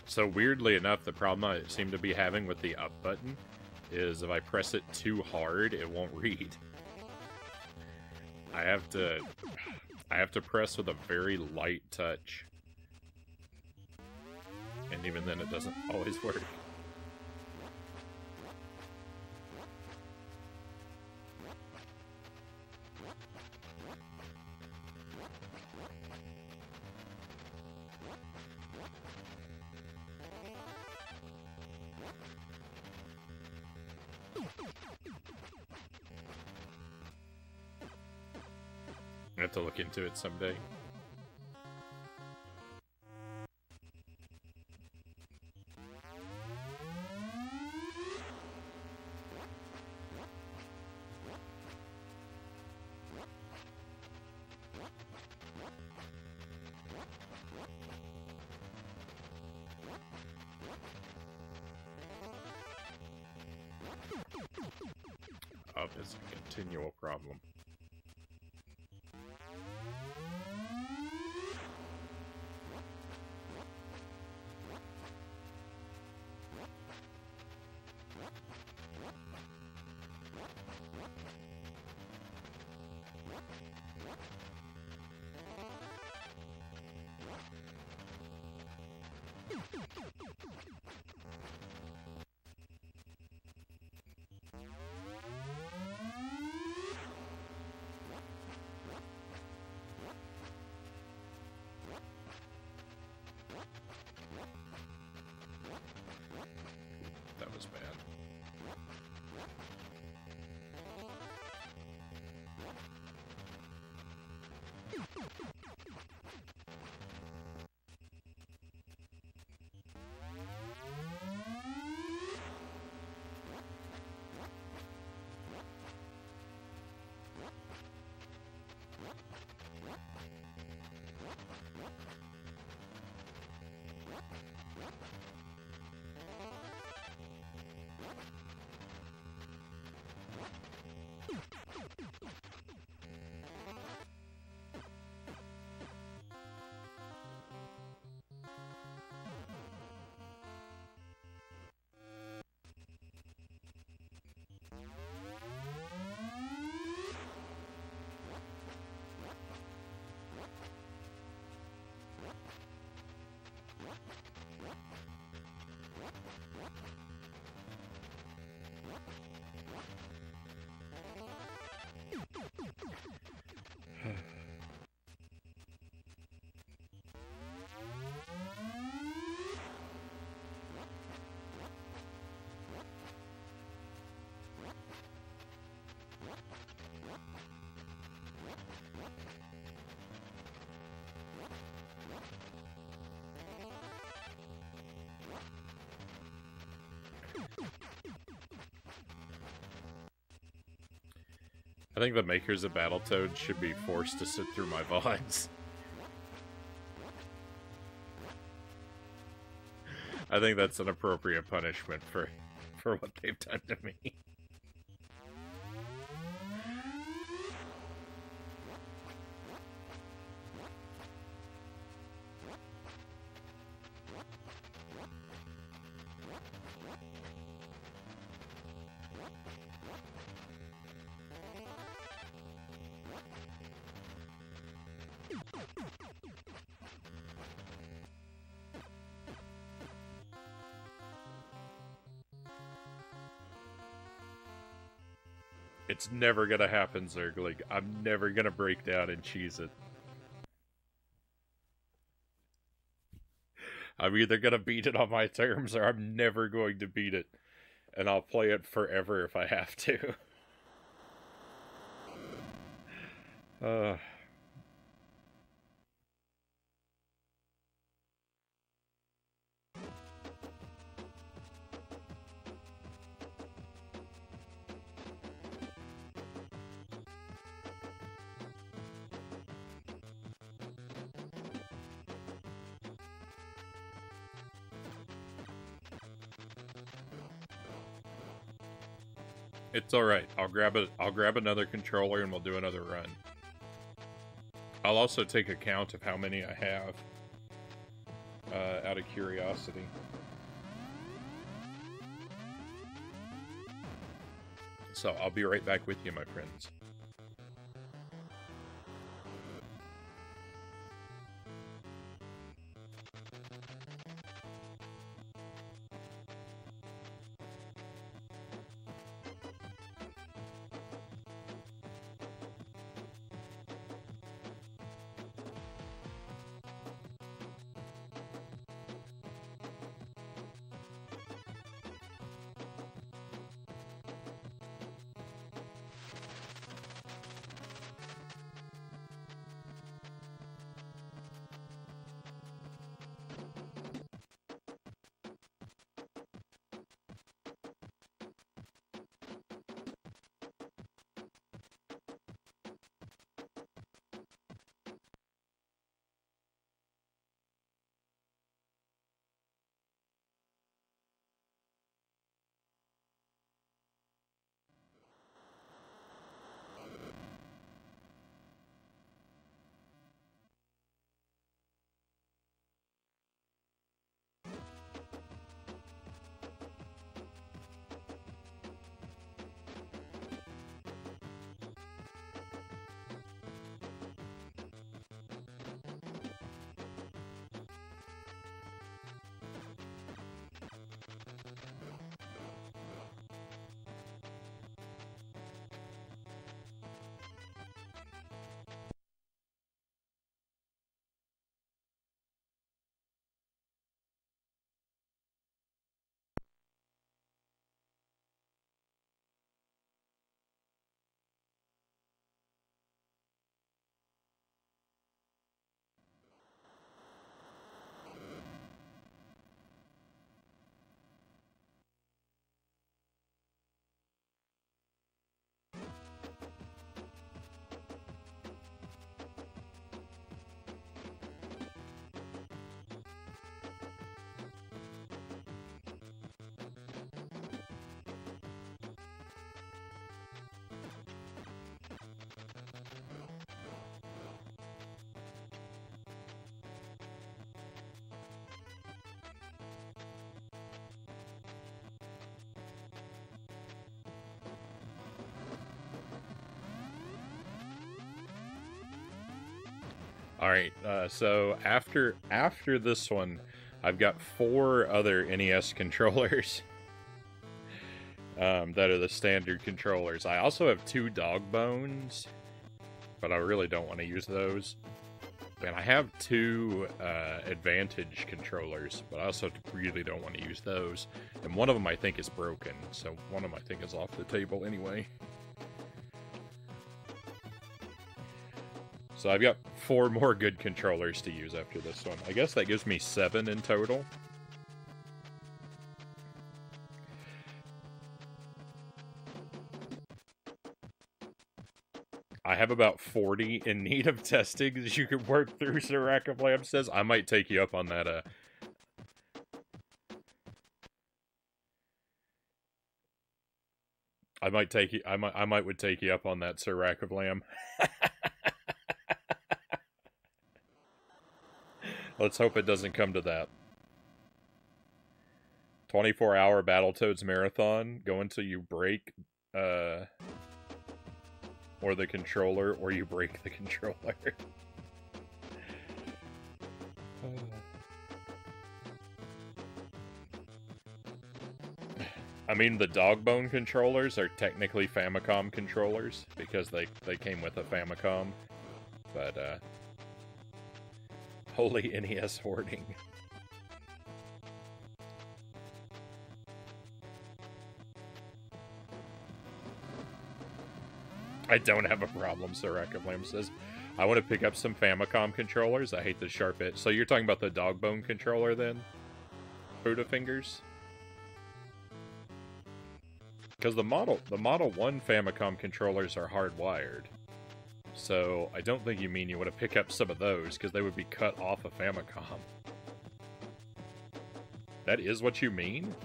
S1: So weirdly enough, the problem I seem to be having with the up button is if I press it too hard, it won't read. I have to press with a very light touch. And even then it doesn't always work. I have to look into it someday. Up is a continual problem. That was bad. I think the makers of Battletoads should be forced to sit through my VODs. I think that's an appropriate punishment for what they've done to me. It's never gonna happen, Zergling. I'm never gonna break down and cheese it. I'm either gonna beat it on my terms or I'm never going to beat it. And I'll play it forever if I have to. It's alright. I'll grab another controller and we'll do another run. I'll also take account of how many I have. Out of curiosity. So I'll be right back with you, my friends. Alright, so after this one, I've got 4 other NES controllers that are the standard controllers. I also have 2 dog bones, but I really don't want to use those. And I have 2 Advantage controllers, but I also really don't want to use those. And one of them I think is broken, so one of them I think is off the table anyway. So I've got 4 more good controllers to use after this one. I guess that gives me 7 in total. I have about 40 in need of testing that you can work through, Sir Rack of Lamb says. I might take you up on that, I might would take you up on that, Sir Rack of Lamb. Let's hope it doesn't come to that. 24-hour Battletoads marathon. Go until you break, or the controller, or you break the controller. I mean, the dog bone controllers are technically Famicom controllers because they came with a Famicom, but holy NES hoarding. I don't have a problem, Sir Rakablam says. I want to pick up some Famicom controllers. I hate the sharp edge. So you're talking about the dog bone controller then? Buddha fingers? Because the Model 1 Famicom controllers are hardwired. So I don't think you mean you want to pick up some of those, because they would be cut off of Famicom. That is what you mean?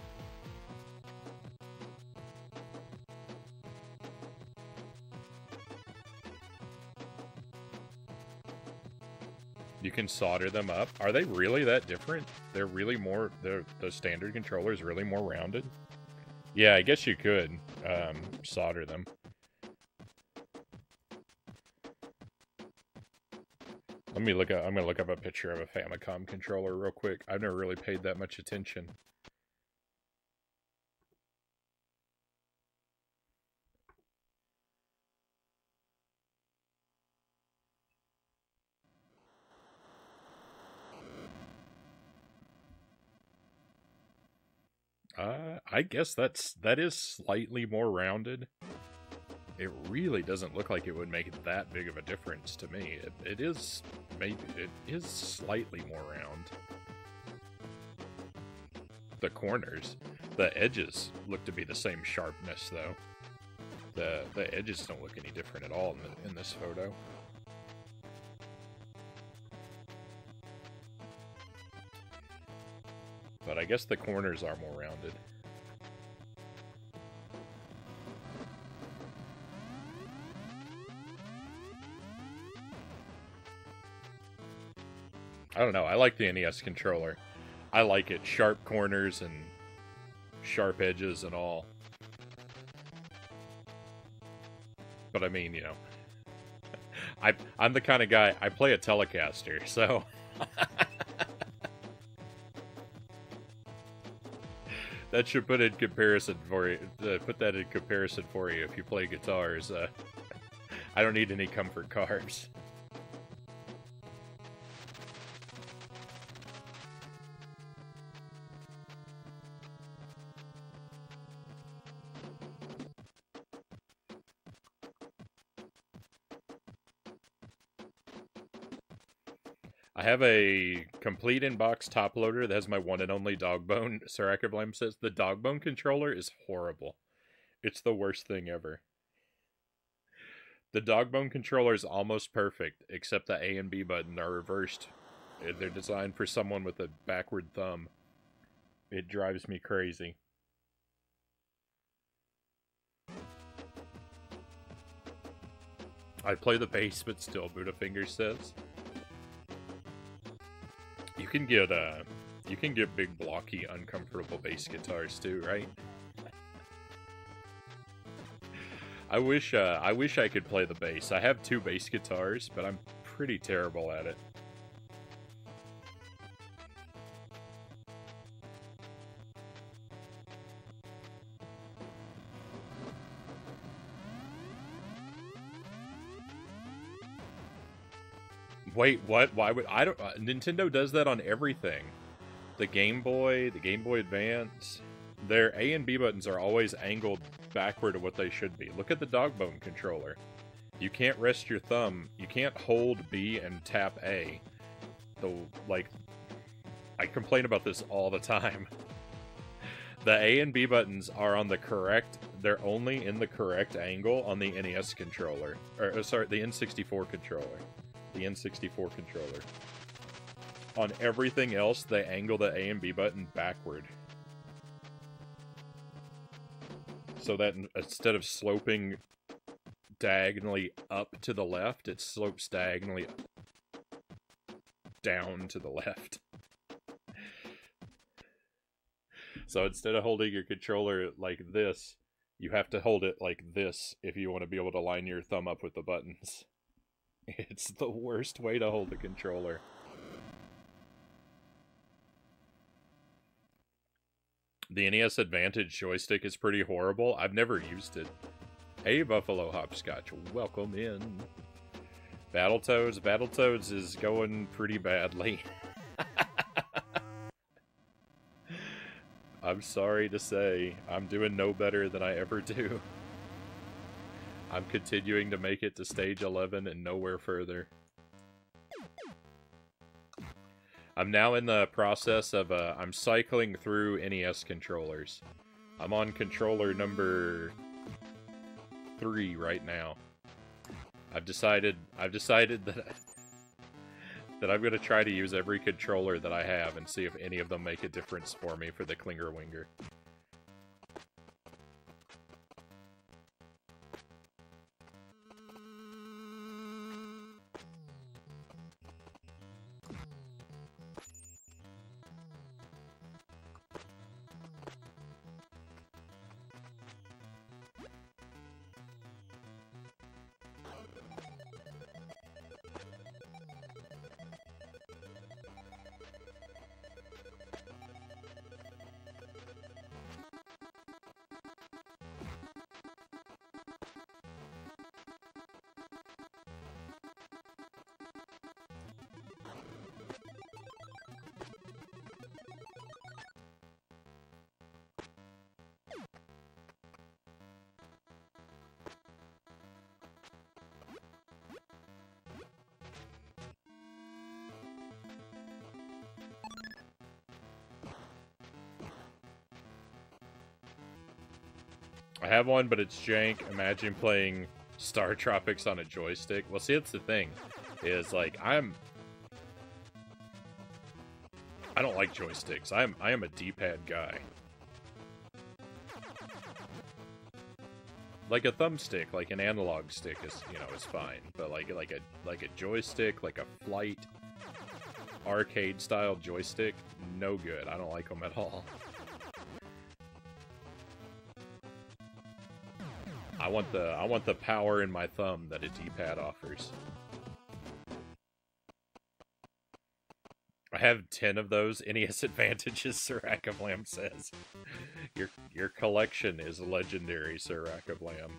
S1: You can solder them up. Are they really that different? They're really more... the standard controller's really more rounded? Yeah, I guess you could solder them. Let me look up... I'm gonna look up a picture of a Famicom controller real quick. I've never really paid that much attention. I guess that is slightly more rounded. It really doesn't look like it would make that big of a difference to me. It is slightly more round. The corners, the edges look to be the same sharpness though. The edges don't look any different at all in this photo. But I guess the corners are more rounded. I don't know, I like the NES controller. I like it. Sharp corners and sharp edges and all. But I mean, you know, I'm the kind of guy, I play a Telecaster, so... That should put in comparison for you. Put that in comparison for you if you play guitars. I don't need any comfort cars. I have a complete in-box top loader that has my one and only dog bone. Sir Ackerblam says the dog bone controller is horrible. It's the worst thing ever. The dog bone controller is almost perfect, except the A and B button are reversed. They're designed for someone with a backward thumb. It drives me crazy. I play the bass, but still, Buddha Fingers says. You can get big, blocky, uncomfortable bass guitars too, right? I wish I could play the bass. I have 2 bass guitars, but I'm pretty terrible at it. Wait, what? Why would I don't? Nintendo does that on everything. The Game Boy Advance, their A and B buttons are always angled backward to what they should be. Look at the dog bone controller. You can't rest your thumb. You can't hold B and tap A. I complain about this all the time. The A and B buttons are on the correct. They're only in the correct angle on the NES controller, or sorry, the N64 controller. The N64 controller. On everything else, they angle the A and B button backward. So that instead of sloping diagonally up to the left, it slopes diagonally down to the left. So instead of holding your controller like this, you have to hold it like this if you want to be able to line your thumb up with the buttons. It's the worst way to hold a controller. The NES Advantage joystick is pretty horrible. I've never used it. Hey, Buffalo Hopscotch, welcome in. Battletoads. Battletoads is going pretty badly. I'm sorry to say, I'm doing no better than I ever do. I'm continuing to make it to stage 11 and nowhere further. I'm now in the process of, I'm cycling through NES controllers. I'm on controller number 3 right now. I've decided that that I'm going to try to use every controller that I have and see if any of them make a difference for me for the Klinger Winger. I have one, but it's jank. Imagine playing Star Tropics on a joystick. Well, see, that's the thing. Is, like, I don't like joysticks. I am a D-pad guy. Like a thumbstick, like an analog stick is, you know, is fine. But like a joystick, like a flight arcade-style joystick, no good. I don't like them at all. I want the power in my thumb that a D-pad offers. I have 10 of those NES Advantages, Sir Rackablam says. Your collection is legendary, Sir Rackablam.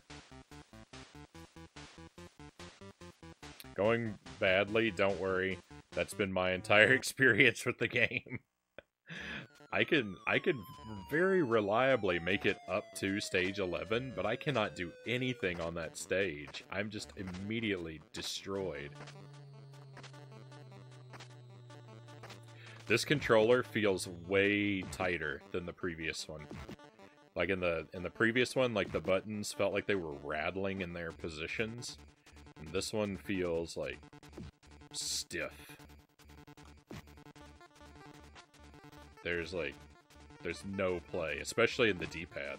S1: Going badly, don't worry. That's been my entire experience with the game. I can very reliably make it up to stage 11, but I cannot do anything on that stage. I'm just immediately destroyed. This controller feels way tighter than the previous one. Like in the previous one, like the buttons felt like they were rattling in their positions. And this one feels like stiff. There's no play, especially in the D-pad.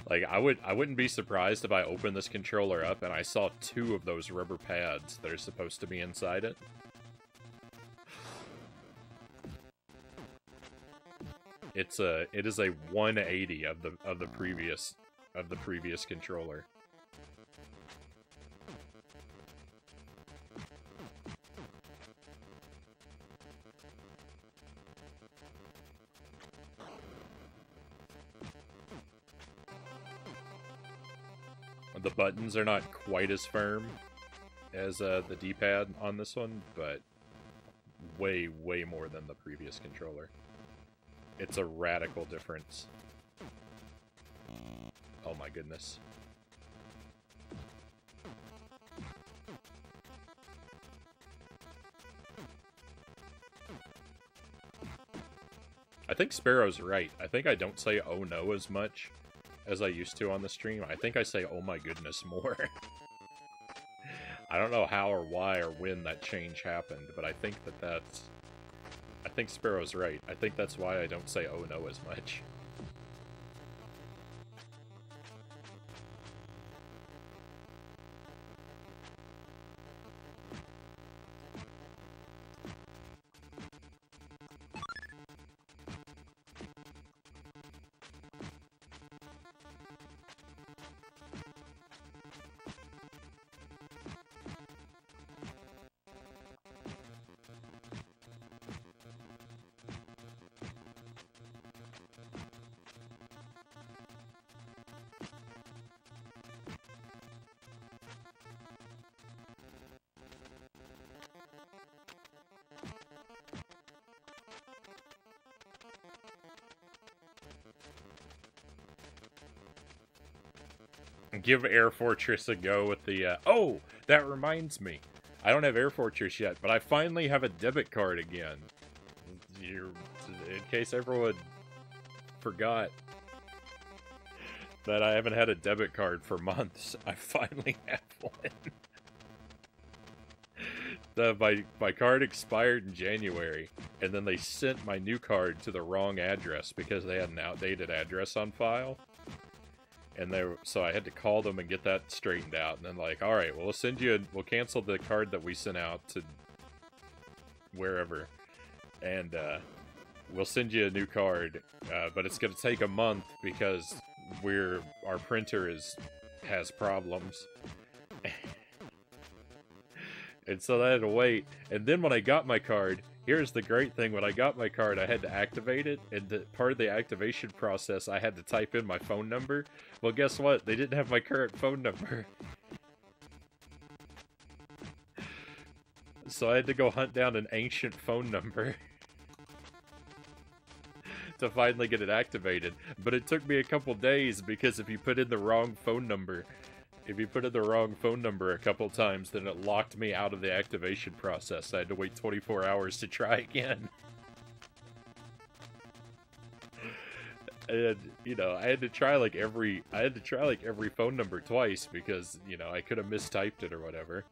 S1: Like, I wouldn't be surprised if I opened this controller up and I saw 2 of those rubber pads that are supposed to be inside it. It is a 180 of the previous controller. The buttons are not quite as firm as the D-pad on this one, but way, way more than the previous controller. It's a radical difference. Oh my goodness. I think Sparrow's right. I think I don't say oh no as much as I used to on the stream. I think I say oh my goodness more. I don't know how or why or when that change happened, but I think I think Sparrow's right. I think that's why I don't say oh no as much. Give Air Fortress a go with the, oh, that reminds me. I don't have Air Fortress yet, but I finally have a debit card again. In case everyone forgot that I haven't had a debit card for months, I finally have one. My card expired in January, and then they sent my new card to the wrong address because they had an outdated address on file. And so I had to call them and get that straightened out. And then like, all right, well, we'll cancel the card that we sent out to wherever, and we'll send you a new card. But it's gonna take a month because our printer has problems. And so I had to wait. And then when I got my card, here's the great thing. When I got my card, I had to activate it. And part of the activation process, I had to type in my phone number. Well, guess what? They didn't have my current phone number. So I had to go hunt down an ancient phone number to finally get it activated. But it took me a couple days because if you put in the wrong phone number... If you put in the wrong phone number a couple times, then it locked me out of the activation process. I had to wait 24 hours to try again. And, you know, I had to try like every phone number twice because, you know, I could have mistyped it or whatever.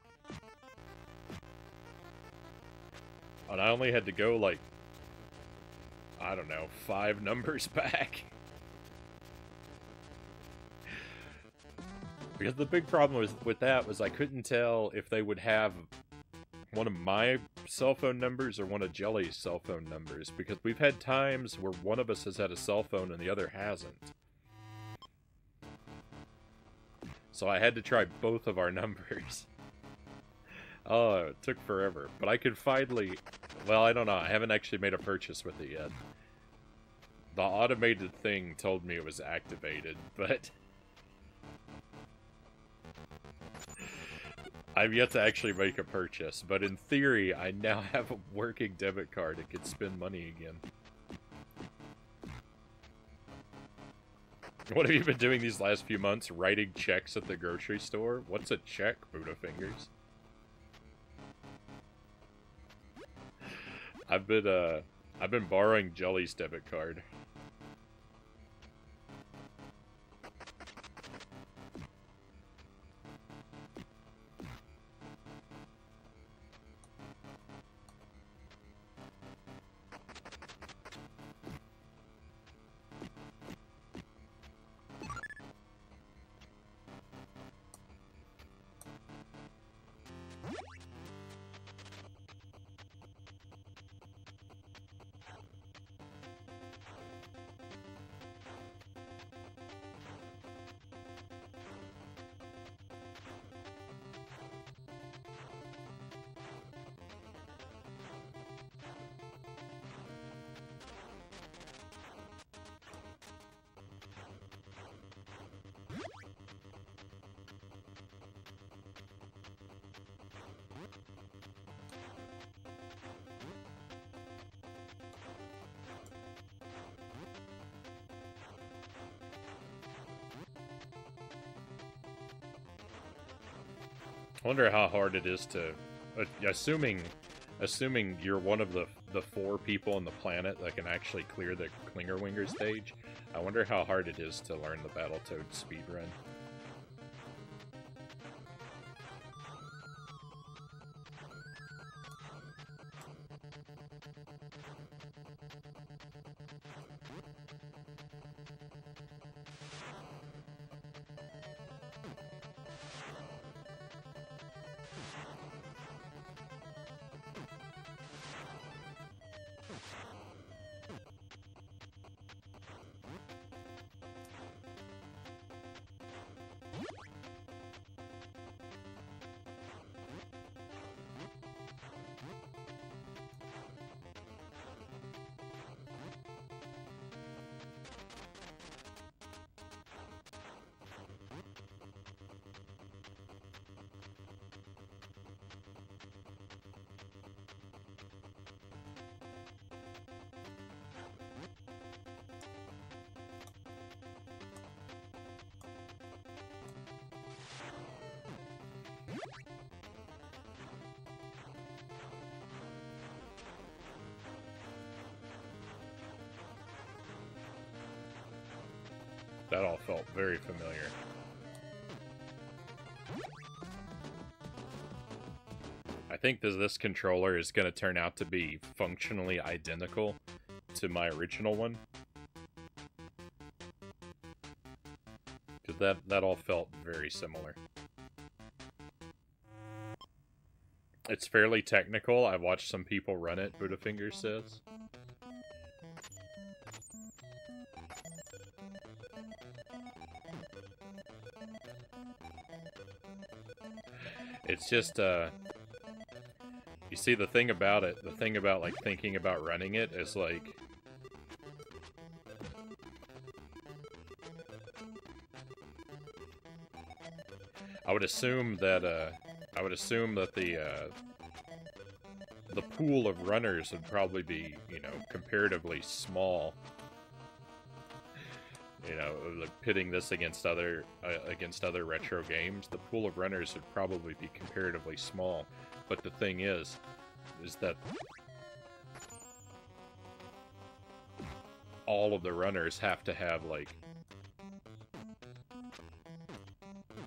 S1: And I only had to go like, I don't know, 5 numbers back. Because the big problem with that was I couldn't tell if they would have one of my cell phone numbers or one of Jelly's cell phone numbers. Because we've had times where one of us has had a cell phone and the other hasn't. So I had to try both of our numbers. Oh, it took forever. But I could finally... Well, I don't know. I haven't actually made a purchase with it yet. The automated thing told me it was activated, but... I've yet to actually make a purchase, but in theory, I now have a working debit card and can spend money again. What have you been doing these last few months? Writing checks at the grocery store? What's a check, Buddha Fingers? I've been borrowing Jelly's debit card. I wonder how hard it is to, assuming you're one of the 4 people on the planet that can actually clear the Klingerwinger stage, I wonder how hard it is to learn the Battletoads speedrun. That all felt very familiar. I think that this controller is going to turn out to be functionally identical to my original one. Because that all felt very similar. It's fairly technical. I've watched some people run it, Budafinger says. It's just, you see, the thing about like, thinking about running it is, like, I would assume that the pool of runners would probably be, you know, comparatively small. You know, like pitting this against other retro games, the pool of runners would probably be comparatively small. But the thing is that all of the runners have to have, like,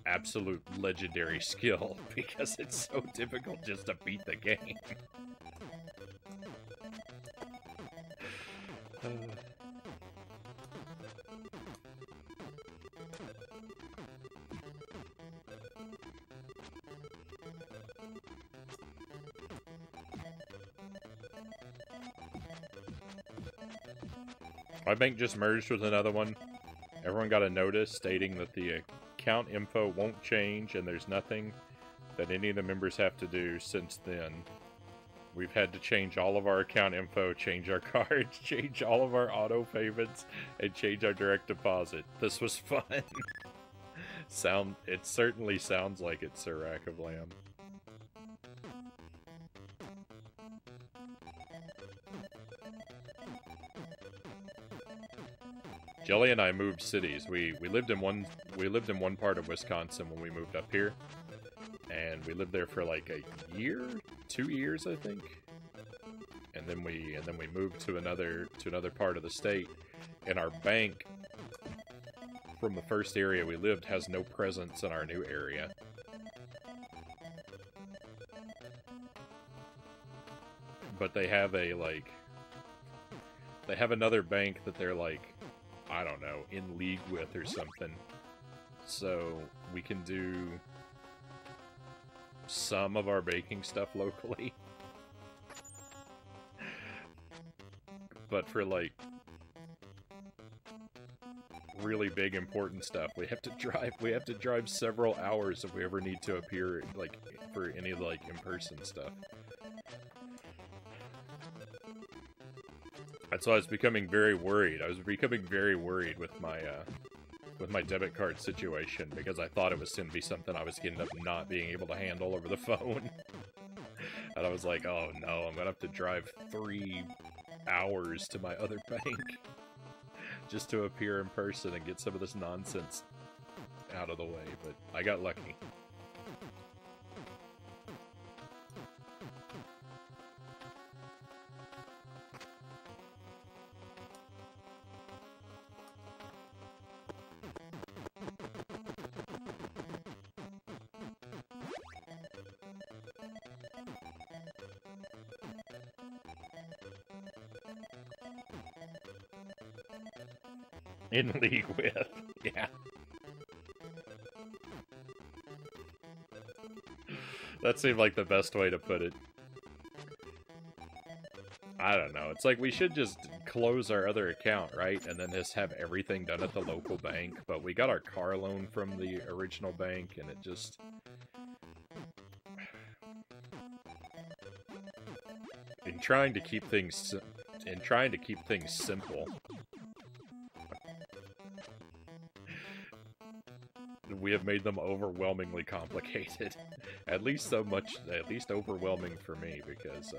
S1: absolute legendary skill, because it's so difficult just to beat the game. My bank just merged with another one. Everyone got a notice stating that the account info won't change, and there's nothing that any of the members have to do since then. We've had to change all of our account info, change our cards, change all of our auto payments, and change our direct deposit. This was fun. It certainly sounds like it's Sir Rack of Lamb. Jelly and I moved cities. We lived in one part of Wisconsin when we moved up here, and we lived there for like a year, 2 years, I think. And then we moved to another part of the state, and our bank from the first area we lived has no presence in our new area. But they have another bank that they're like, I don't know, in league with or something. So we can do some of our baking stuff locally. But for, like, really big important stuff, we have to drive several hours if we ever need to appear, like, for any, like, in-person stuff. That's why I was becoming very worried. I was becoming very worried with my debit card situation, because I thought it was going to be something I was going to end up not being able to handle over the phone. And I was like, oh no, I'm going to have to drive 3 hours to my other bank just to appear in person and get some of this nonsense out of the way, but I got lucky. In league with, yeah. That seemed like the best way to put it. I don't know. It's like we should just close our other account, right? And then just have everything done at the local bank. But we got our car loan from the original bank, and it just... In trying to keep things simple, we have made them overwhelmingly complicated. At least overwhelming for me, because,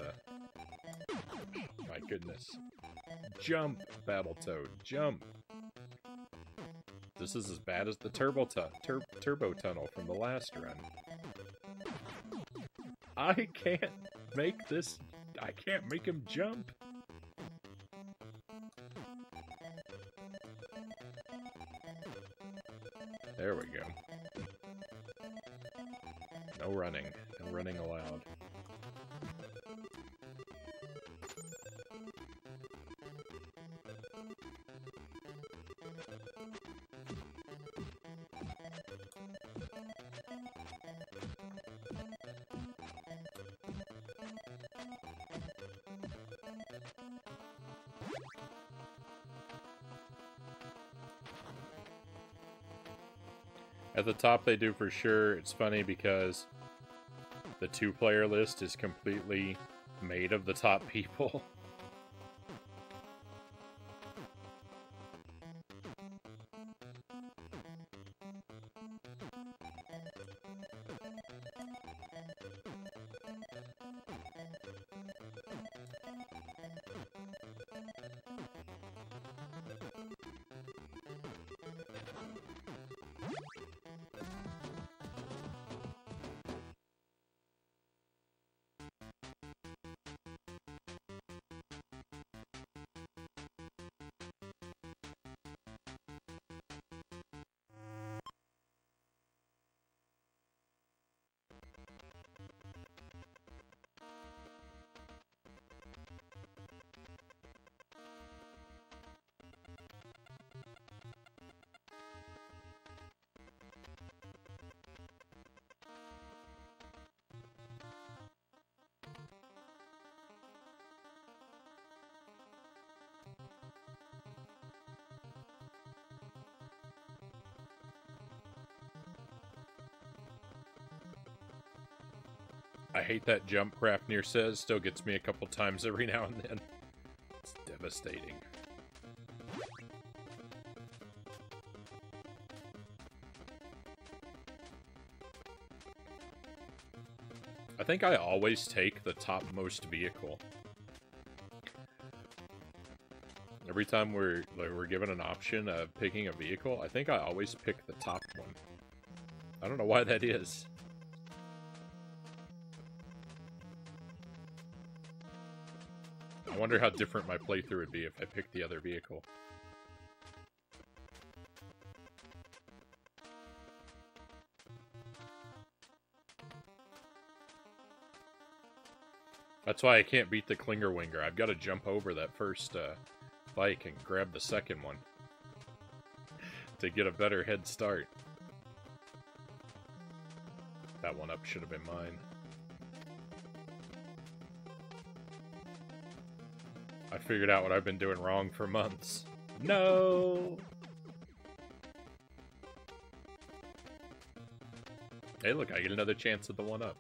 S1: my goodness. Jump, Battletoad, jump! This is as bad as the turbo tunnel from the last run. I can't make him jump! There we go. No running. No running allowed. At the top they do for sure. It's funny because the 2-player list is completely made of the top people. I hate that jump Grafnir says. Still gets me a couple times every now and then. It's devastating. I think I always take the topmost vehicle. Every time we're given an option of picking a vehicle, I think I always pick the top one. I don't know why that is. I wonder how different my playthrough would be if I picked the other vehicle. That's why I can't beat the Klingerwinger. I've got to jump over that first bike and grab the second one to get a better head start. That one up should have been mine. I figured out what I've been doing wrong for months. No! Hey, look, I get another chance at the one up.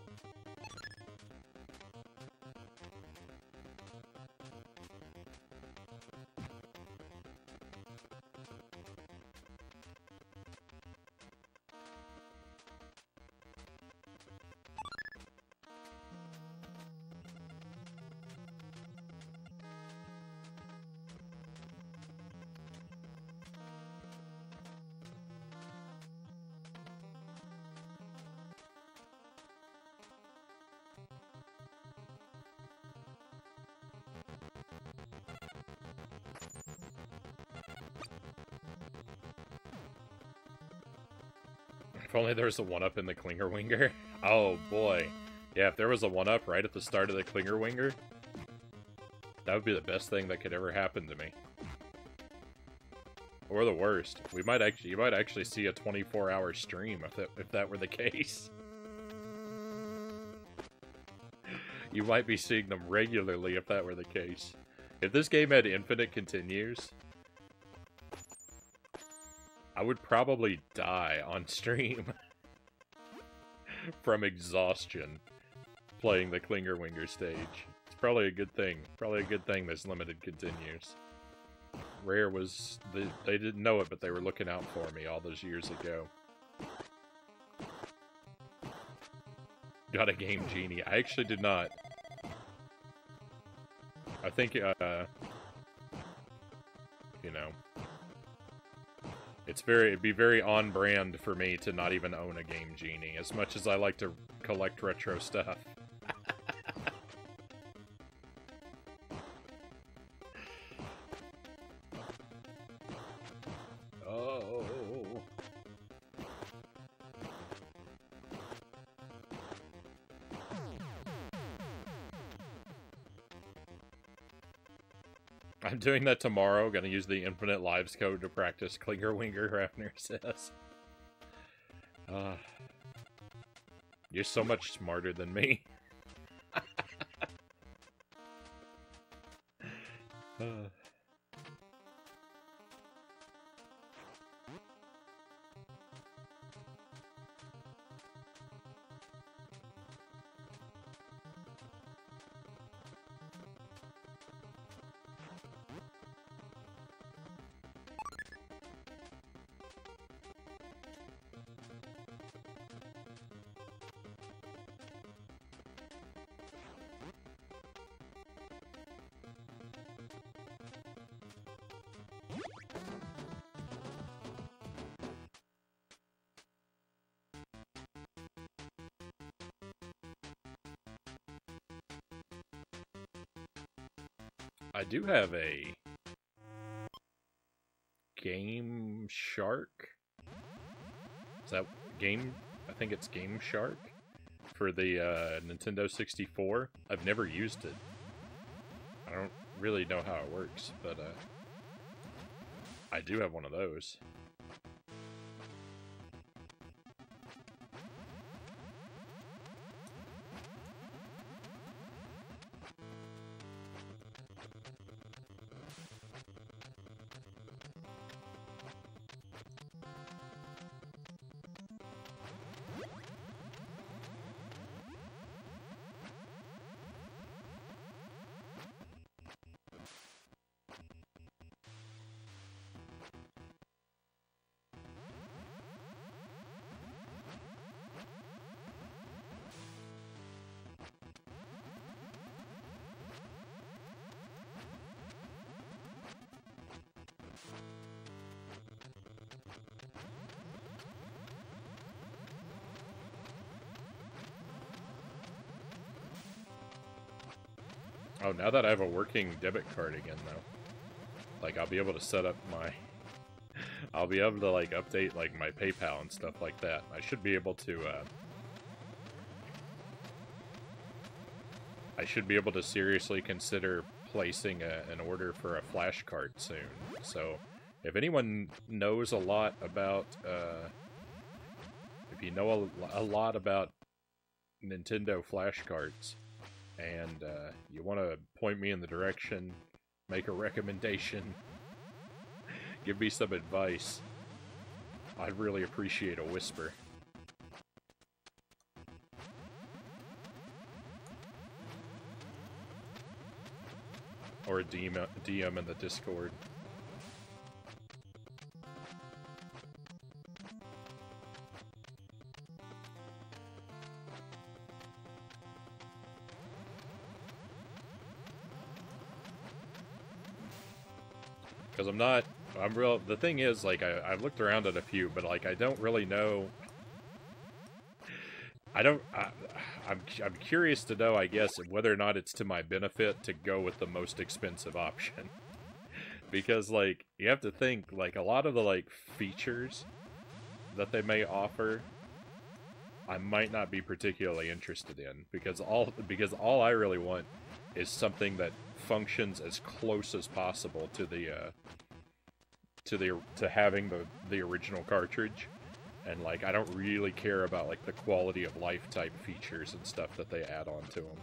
S1: If only there was a 1-up in the Klingerwinger. Oh boy. Yeah, if there was a 1-up right at the start of the Klingerwinger, that would be the best thing that could ever happen to me. Or the worst. You might actually see a 24-hour stream if that were the case. You might be seeing them regularly if that were the case. If this game had infinite continues, I would probably die on stream from exhaustion playing the Klingerwinger stage. It's probably a good thing. Probably a good thing there's limited continues. Rare was... They didn't know it, but they were looking out for me all those years ago. Got a Game Genie. I actually did not. I think, you know... It'd be very on brand for me to not even own a Game Genie, as much as I like to collect retro stuff. Oh. I'm doing that tomorrow. Gonna use the Infinite Lives code to practice Klinger Winger, Ravner says. You're so much smarter than me. I do have a Game Shark. Is that Game? I think it's Game Shark for the Nintendo 64. I've never used it. I don't really know how it works, but I do have one of those. Oh, now that I have a working debit card again, though, like, I'll be able to set up my... I'll be able to, like, update, like, my PayPal and stuff like that. I should be able to, I should be able to seriously consider placing an order for a flash card soon. So, if anyone knows a lot about, if you know a lot about Nintendo flash cards, and you want to point me in the direction, make a recommendation, give me some advice, I'd really appreciate a whisper. Or a DM in the Discord. Because the thing is, like, I've looked around at a few, but, like, I don't really know, I'm curious to know, I guess, whether or not it's to my benefit to go with the most expensive option. Because, like, you have to think, like, a lot of the, like, features that they may offer, I might not be particularly interested in, because all I really want is something that functions as close as possible to having the original cartridge, and, like, I don't really care about, like, the quality of life type features and stuff that they add on to them.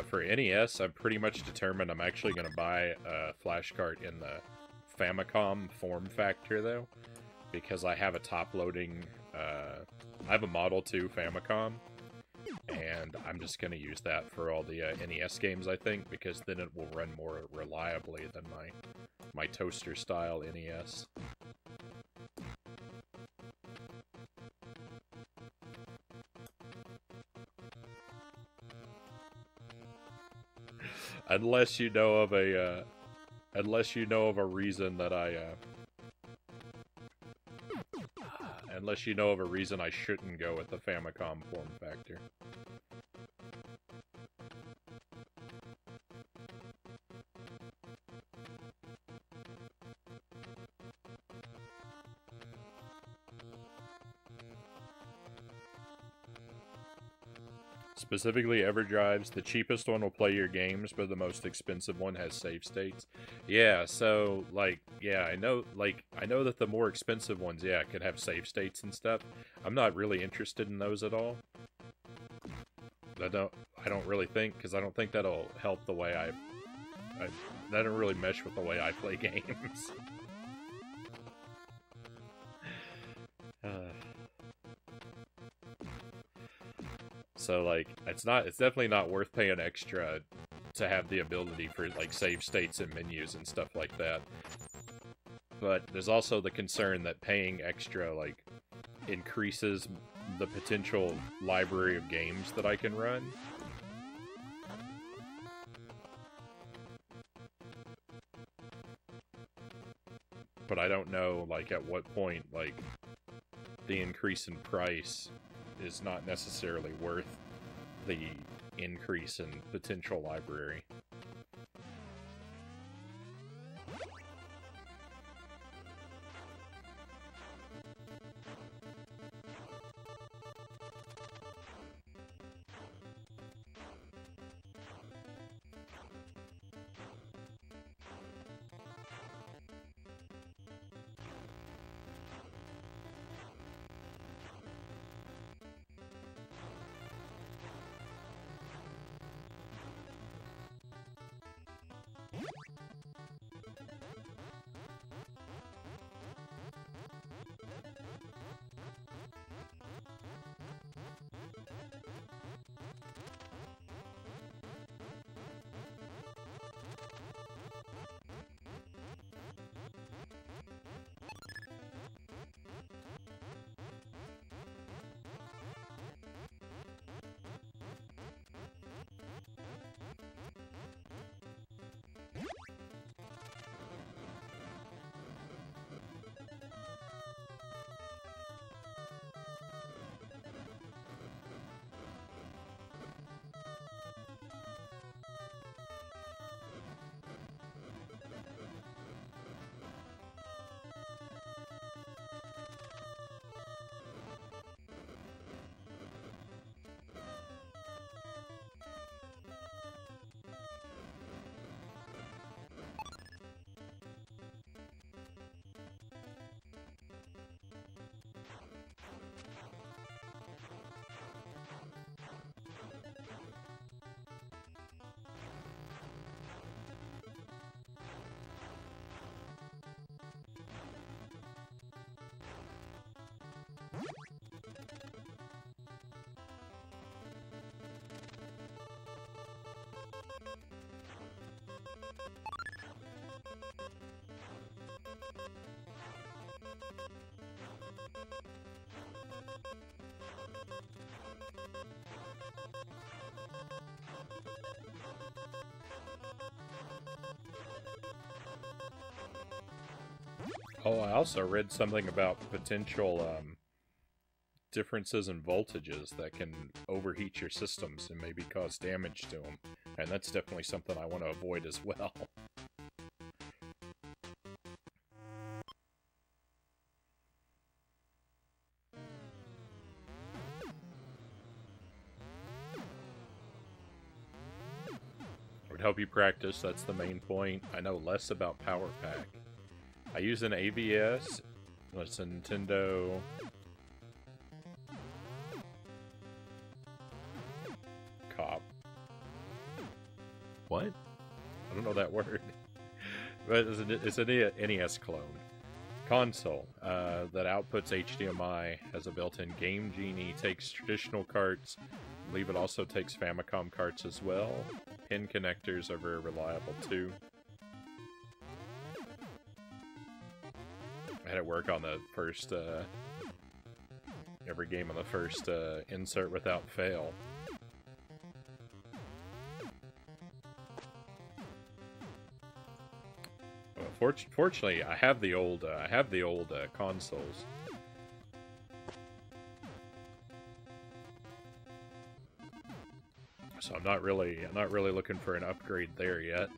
S1: For NES, I'm pretty much determined I'm actually going to buy a flash card in the Famicom form factor, though, because I have a top-loading, I have a Model 2 Famicom, and I'm just going to use that for all the NES games, I think, because then it will run more reliably than my toaster-style NES. Unless you know of a, unless you know of a reason that unless you know of a reason I shouldn't go with the Famicom form factor. Specifically, EverDrive's the cheapest one will play your games, but the most expensive one has save states. Yeah, so, like, yeah, I know that the more expensive ones, yeah, could have save states and stuff. I'm not really interested in those at all. I don't really think, because I don't think that'll help the way that don't really mesh with the way I play games. So, like, it's definitely not worth paying extra to have the ability for, like, save states and menus and stuff like that. But there's also the concern that paying extra, like, increases the potential library of games that I can run. But I don't know, like, at what point, like, the increase in price is not necessarily worth the increase in potential library. Oh, I also read something about potential differences in voltages that can overheat your systems and maybe cause damage to them. And that's definitely something I want to avoid as well. I would help you practice, that's the main point. I know less about Power Pack. I use an AVS, it's a Nintendo Cop. What? I don't know that word. But it's an NES clone. Console that outputs HDMI, has a built-in Game Genie, takes traditional carts. I believe it also takes Famicom carts as well. Pin connectors are very reliable too. I had it work on the first, every game on the first insert without fail. fortunately, I have the old consoles. So I'm not really looking for an upgrade there yet.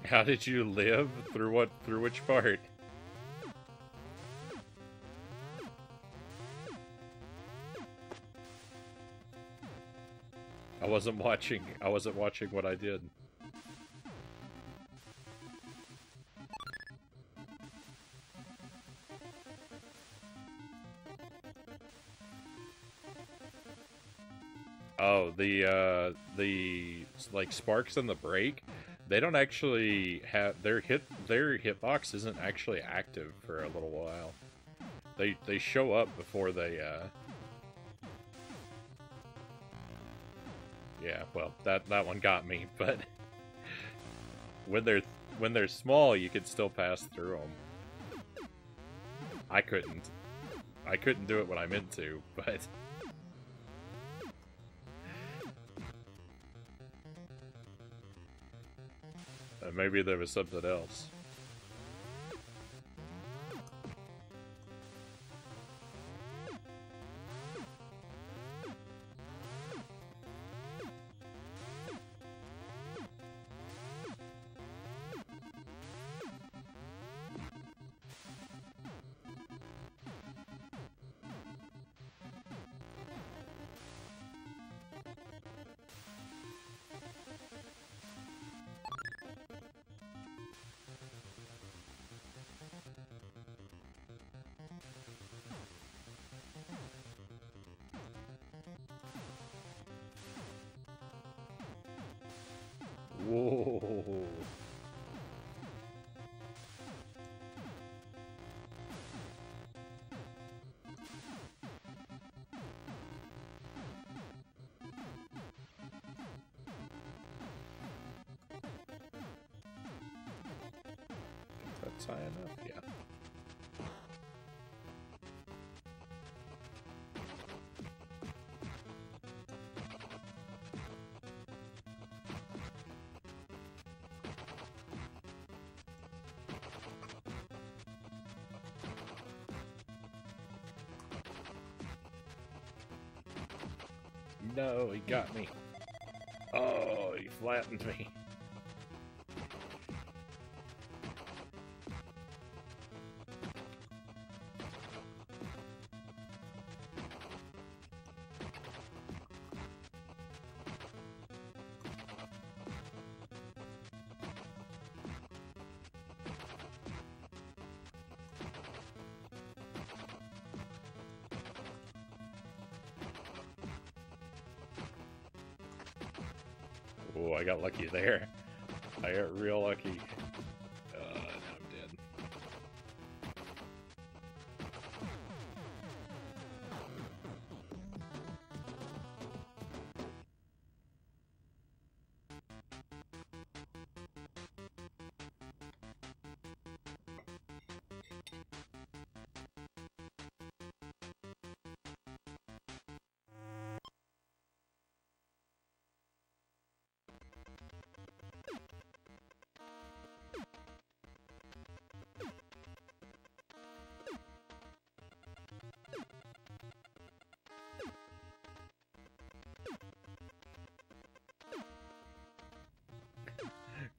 S1: How did you live? Through what? Through which part? I wasn't watching what I did. Oh, the like sparks in the brake. They don't actually have their hitbox isn't actually active for a little while. They show up before they yeah, well, that one got me, but when they're small, you can still pass through them. I couldn't do it when I meant to, but maybe there was something else. Whoa. That's high enough, yeah. No, he got me. Oh, he flattened me. Oh, I got lucky there. I got real lucky. Now I'm dead.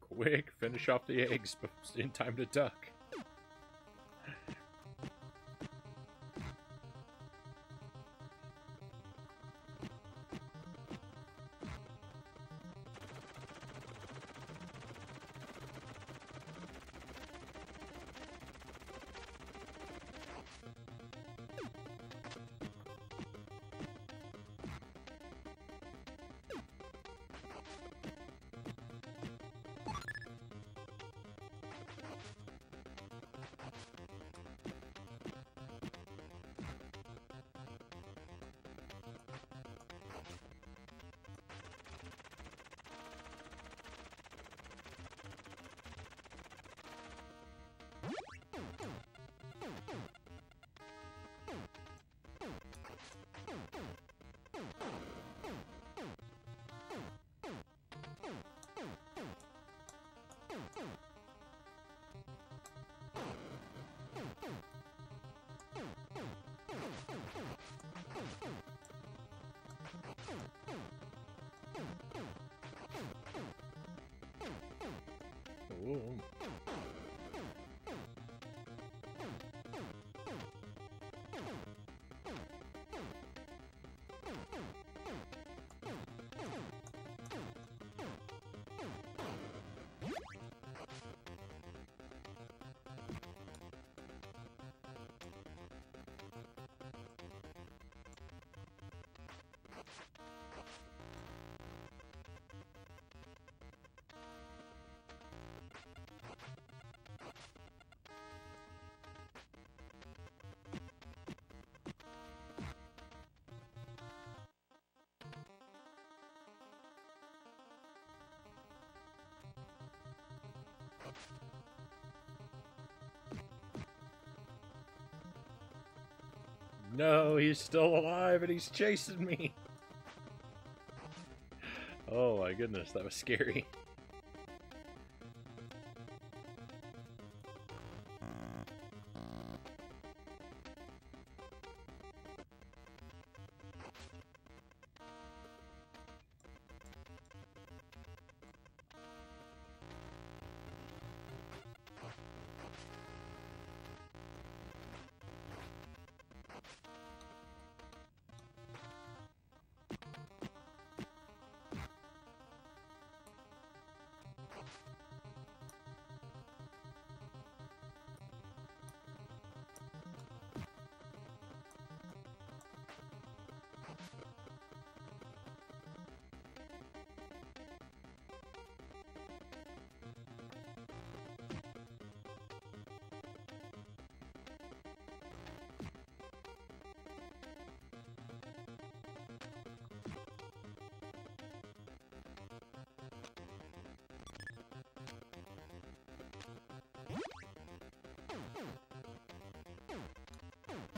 S1: Quick, finish off the eggs in time to duck. Ooh. No, he's still alive and he's chasing me. Oh my goodness, that was scary.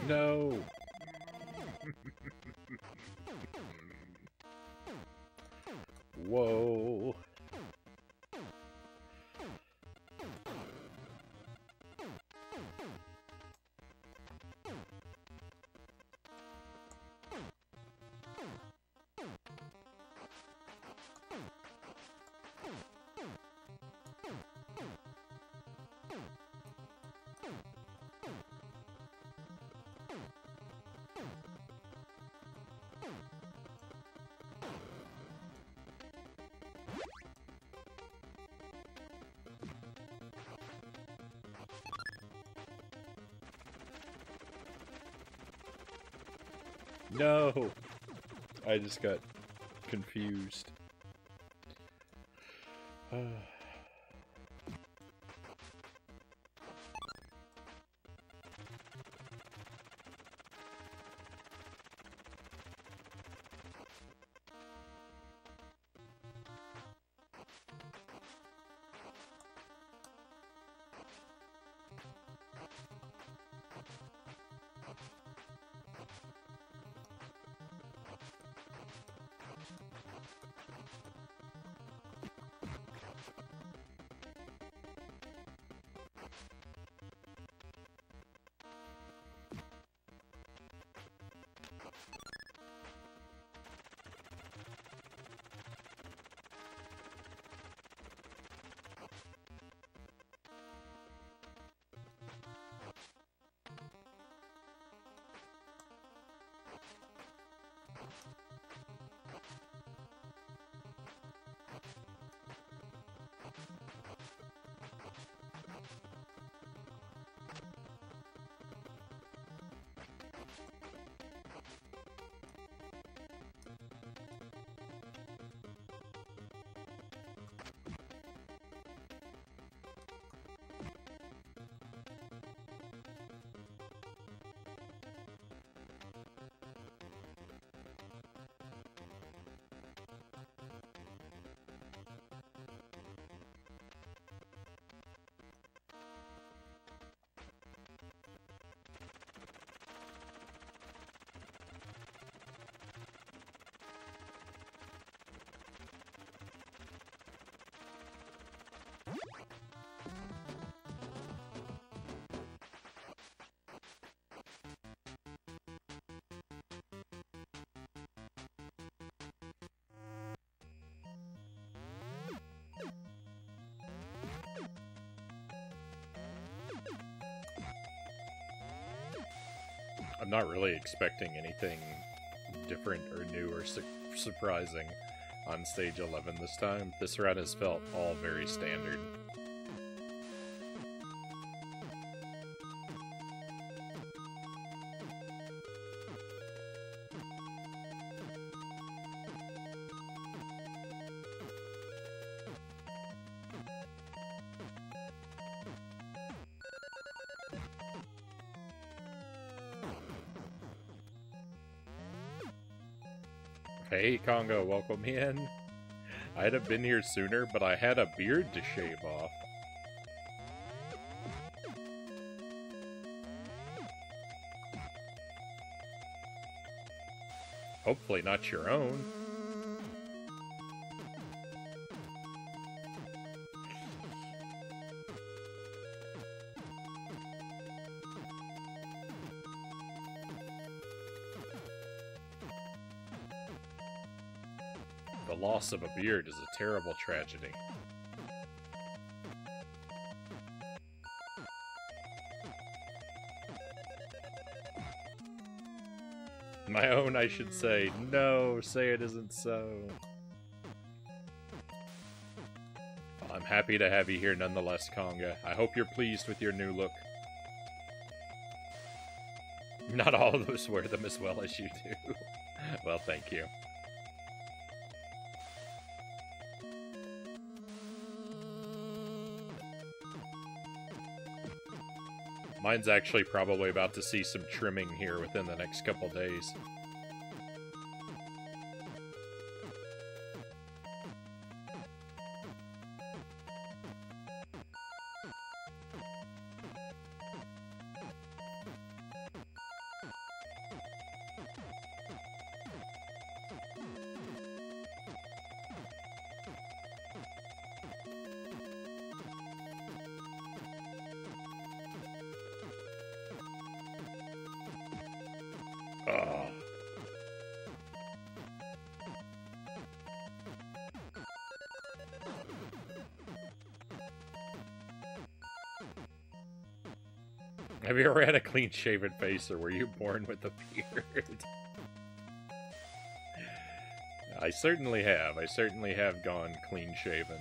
S1: No! Whoa! No! I just got confused. I'm not really expecting anything different or new or surprising on stage 11 this time. This run has felt all very standard. Hey Congo, welcome in. I'd have been here sooner, but I had a beard to shave off. Hopefully not your own. The loss of a beard is a terrible tragedy. My own, I should say. No, say it isn't so. Well, I'm happy to have you here nonetheless, Conga. I hope you're pleased with your new look. Not all of us wear them as well as you do. Well, thank you. Mine's actually probably about to see some trimming here within the next couple days. Have you ever had a clean-shaven face, or were you born with a beard? I certainly have. I certainly have gone clean-shaven.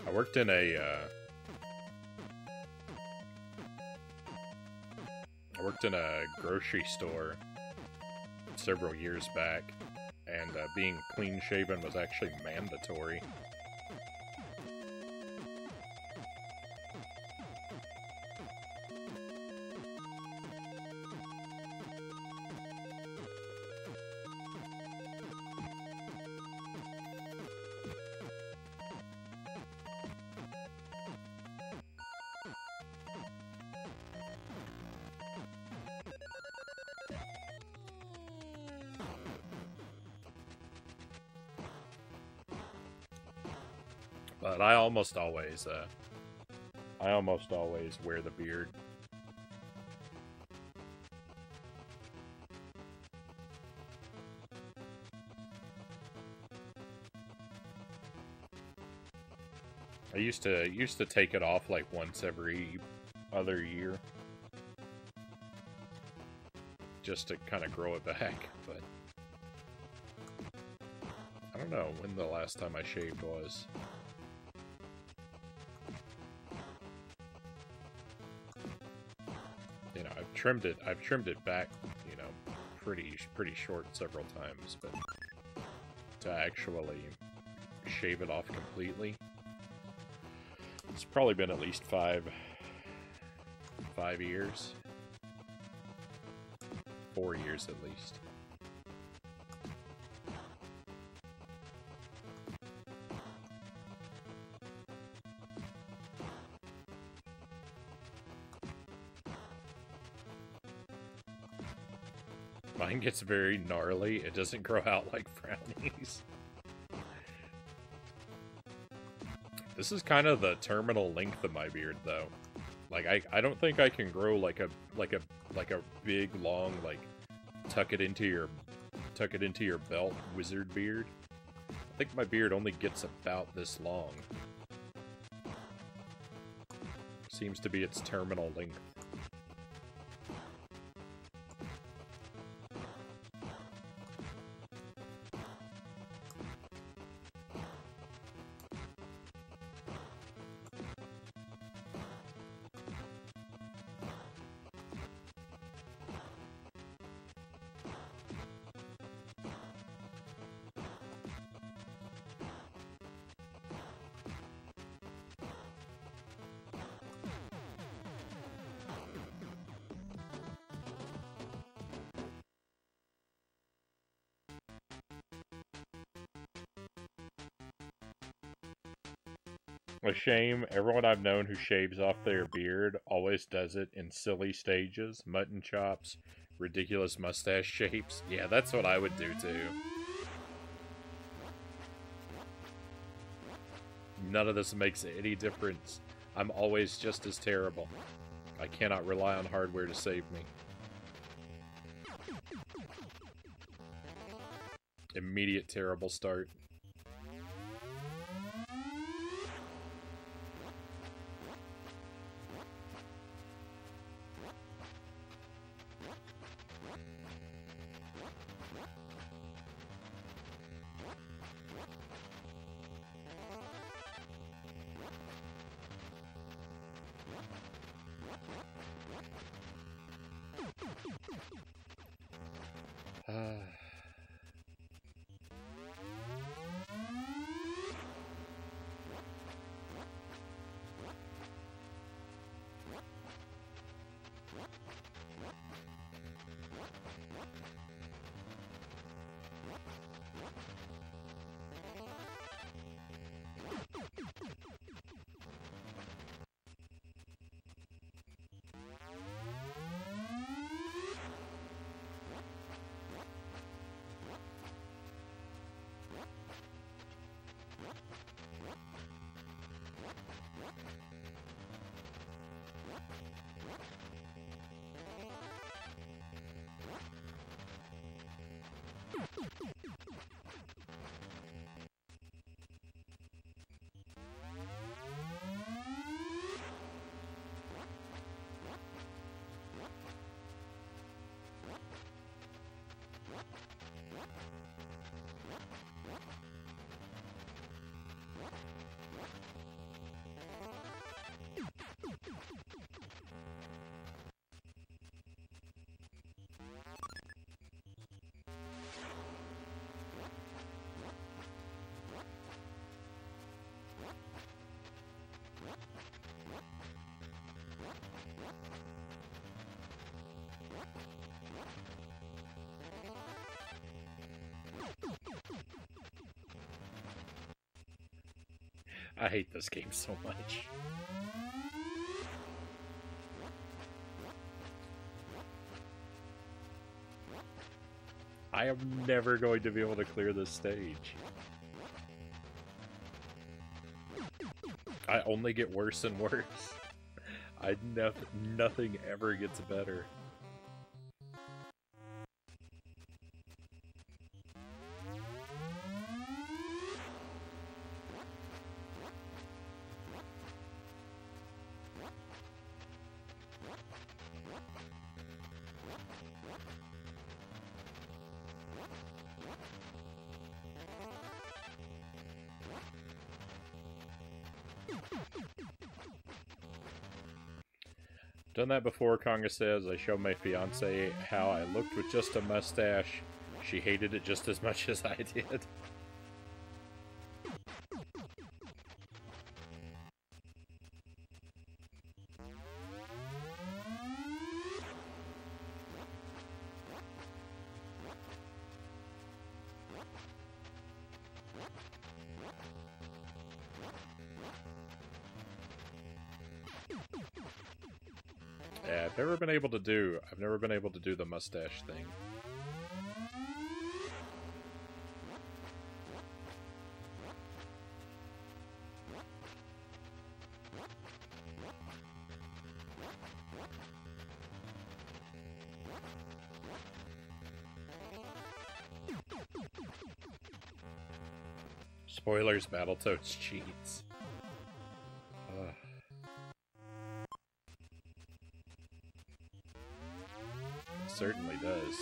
S1: I worked in a grocery store several years back, and being clean-shaven was actually mandatory. But I almost always wear the beard. I used to take it off like once every other year, just to kind of grow it back. But I don't know when the last time I shaved was. I've trimmed it back, you know, pretty short several times, but to actually shave it off completely, it's probably been at least 5 years. 4 years at least. Mine gets very gnarly. It doesn't grow out like Frownie's. This is kind of the terminal length of my beard, though. Like I don't think I can grow like a big long like tuck it into your belt wizard beard. I think my beard only gets about this long. Seems to be its terminal length. A shame, everyone I've known who shaves off their beard always does it in silly stages. Mutton chops, ridiculous mustache shapes. Yeah, that's what I would do too. None of this makes any difference. I'm always just as terrible. I cannot rely on hardware to save me. Immediate terrible start. I hate this game so much. I am never going to be able to clear this stage. I only get worse and worse. Nothing ever gets better. Done that before, Conga says. I showed my fiance how I looked with just a mustache. She hated it just as much as I did. Yeah, I've never been able to do the mustache thing. Spoilers, Battletoads cheats. Ugh. It certainly does.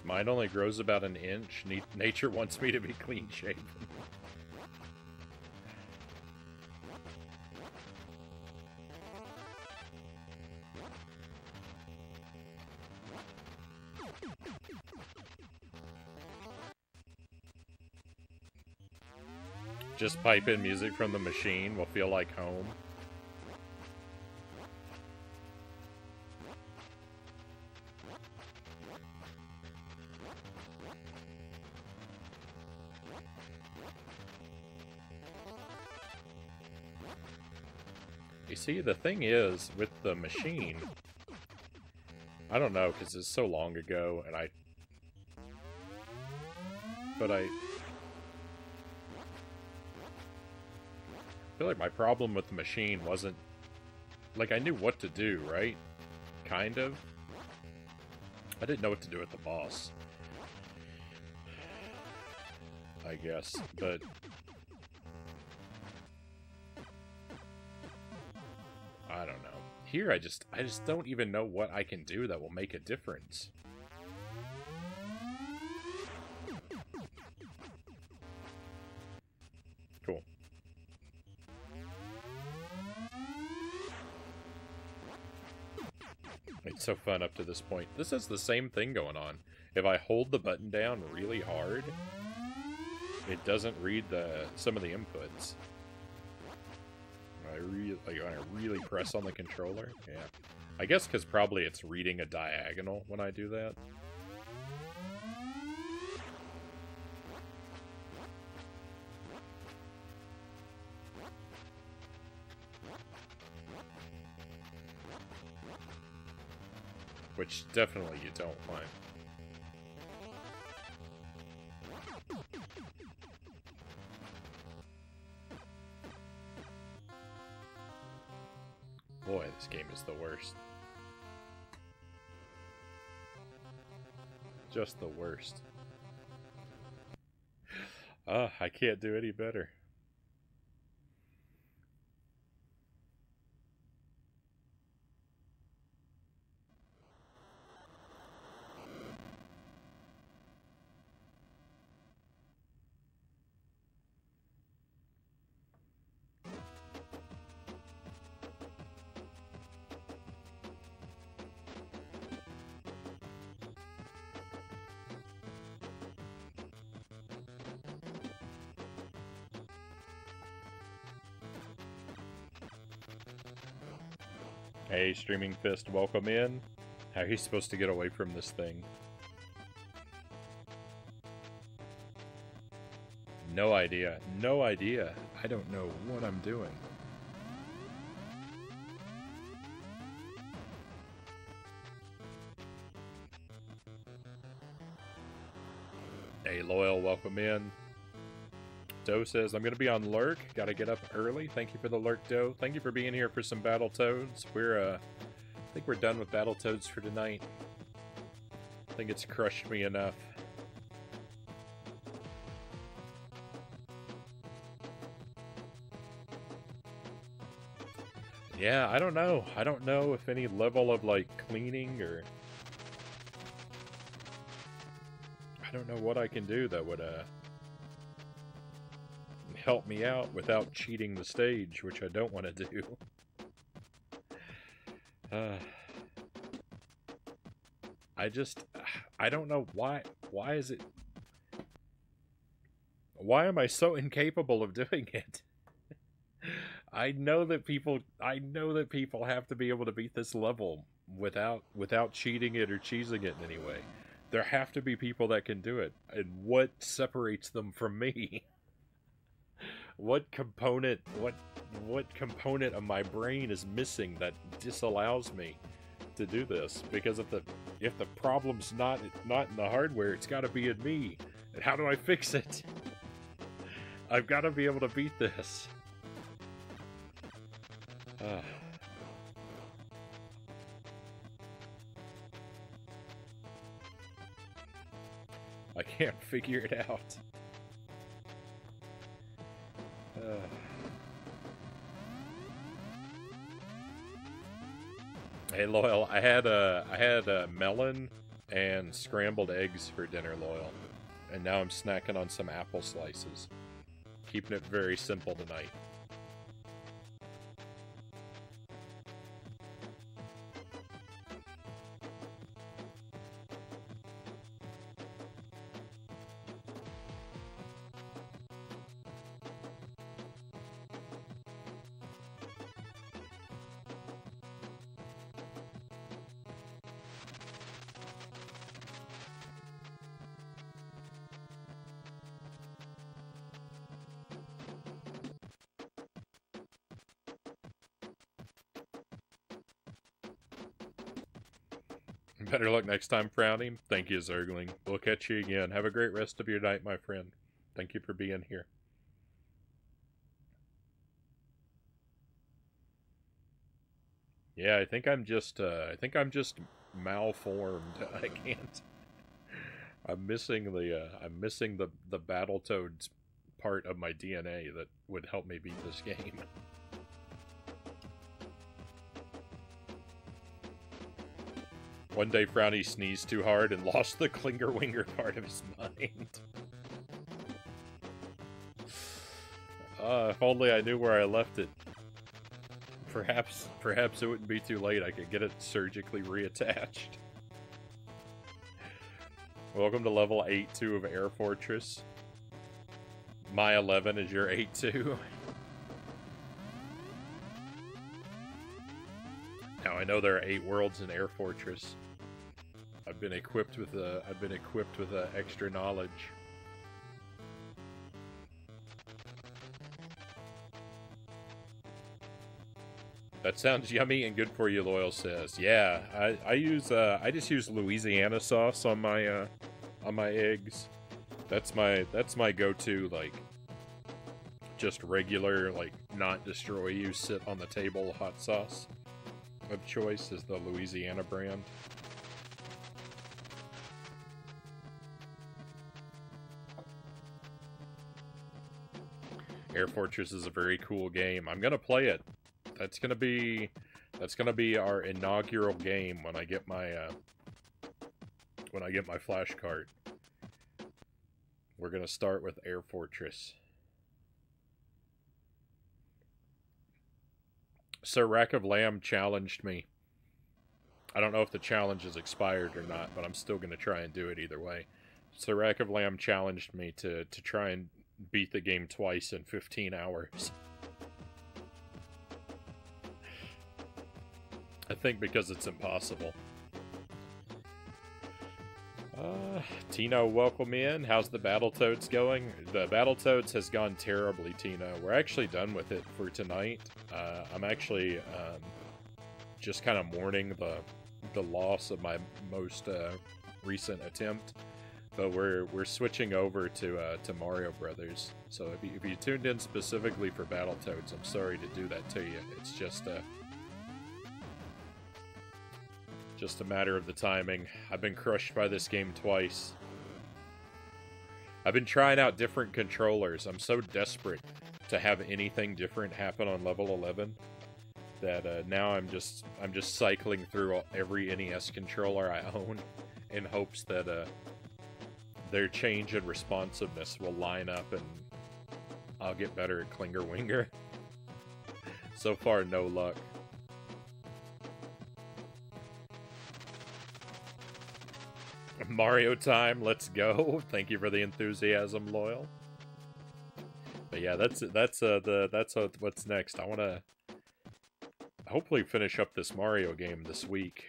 S1: Mine only grows about an inch. Nature wants me to be clean shaven. Just pipe in music from the machine will feel like home. You see, the thing is, with the machine, I don't know, because it's so long ago, and I feel like my problem with the machine wasn't, like, I knew what to do, right? Kind of. I didn't know what to do with the boss, I guess, but I don't know. Here, I just don't even know what I can do that will make a difference. Cool. It's so fun up to this point. This has the same thing going on. If I hold the button down really hard, it doesn't read some of the inputs. When I really press on the controller, yeah. I guess because probably it's reading a diagonal when I do that. Which definitely you don't want. Boy, this game is the worst. Just the worst. I can't do any better. Hey, Streaming Fist, welcome in. How are you supposed to get away from this thing? No idea. No idea. I don't know what I'm doing. Hey, Loyal, welcome in. Doe says, I'm going to be on Lurk. Got to get up early. Thank you for the Lurk, Doe. Thank you for being here for some Battletoads. I think we're done with Battletoads for tonight. I think it's crushed me enough. Yeah, I don't know. I don't know if any level of, like, cleaning or... I don't know what I can do that would, help me out without cheating the stage, which I don't want to do. I don't know why is it... Why am I so incapable of doing it? I know that people I know that people have to be able to beat this level without cheating it or cheesing it in any way. There have to be people that can do it. And what separates them from me? What component of my brain is missing that disallows me to do this? Because if the problem's not in the hardware, it's got to be in me. And how do I fix it? I've got to be able to beat this. I can't figure it out. Hey, Loyal, I had a melon and scrambled eggs for dinner, Loyal. And now I'm snacking on some apple slices. Keeping it very simple tonight. Better luck next time, Frownie. Thank you, Zergling. We'll catch you again. Have a great rest of your night, my friend. Thank you for being here. Yeah, I think I'm just malformed. I can't. I'm missing the Battletoads part of my DNA that would help me beat this game. One day Frownie sneezed too hard and lost the Klingerwinger part of his mind. If only I knew where I left it. Perhaps it wouldn't be too late. I could get it surgically reattached. Welcome to level 8-2 of Air Fortress. My 11 is your 8-2. Now I know there are 8 worlds in Air Fortress. I've been equipped with extra knowledge. That sounds yummy and good for you, Loyal says. Yeah, I just use Louisiana sauce on my eggs. That's my go-to, like, just regular, like, not destroy you, sit on the table hot sauce of choice is the Louisiana brand. Air Fortress is a very cool game. I'm gonna play it. That's gonna be our inaugural game when I get my flash card. We're gonna start with Air Fortress. Sir Rack of Lamb challenged me. I don't know if the challenge is expired or not, but I'm still gonna try and do it either way. Sir Rack of Lamb challenged me to try and beat the game twice in 15 hours. I think because it's impossible. Tino, welcome in. How's the Battletoads going? The Battletoads has gone terribly, Tino. We're actually done with it for tonight. I'm actually just kind of mourning the loss of my most recent attempt. But we're switching over to Mario Brothers. So if you tuned in specifically for Battletoads, I'm sorry to do that to you. It's just a matter of the timing. I've been crushed by this game twice. I've been trying out different controllers. I'm so desperate to have anything different happen on level 11 that now I'm just cycling through every NES controller I own in hopes that their change in responsiveness will line up and I'll get better at Klingerwinger. So far, no luck. Mario time, let's go. Thank you for the enthusiasm, Loyal. But yeah, that's what's next. I hopefully finish up this Mario game this week.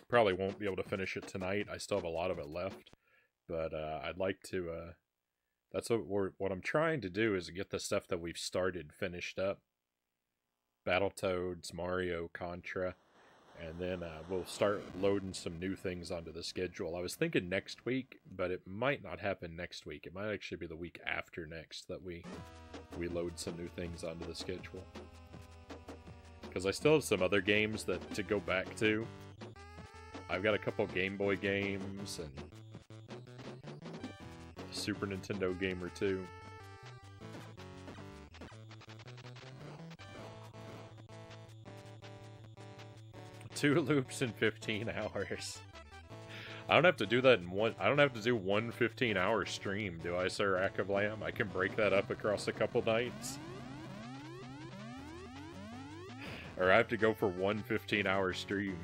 S1: Probably won't be able to finish it tonight. I still have a lot of it left, but I'd like to. That's what I'm trying to do is get the stuff that we've started finished up. Battletoads, Mario, Contra, and then we'll start loading some new things onto the schedule. I was thinking next week, but it might not happen next week. It might actually be the week after next that we load some new things onto the schedule. Because I still have some other games to go back to. I've got a couple Game Boy games and a Super Nintendo game or two. Two loops in 15 hours. I don't have to do that in one. I don't have to do one 15-hour stream, do I, Sir Rack of Lamb? I can break that up across a couple nights. Or I have to go for one 15-hour stream.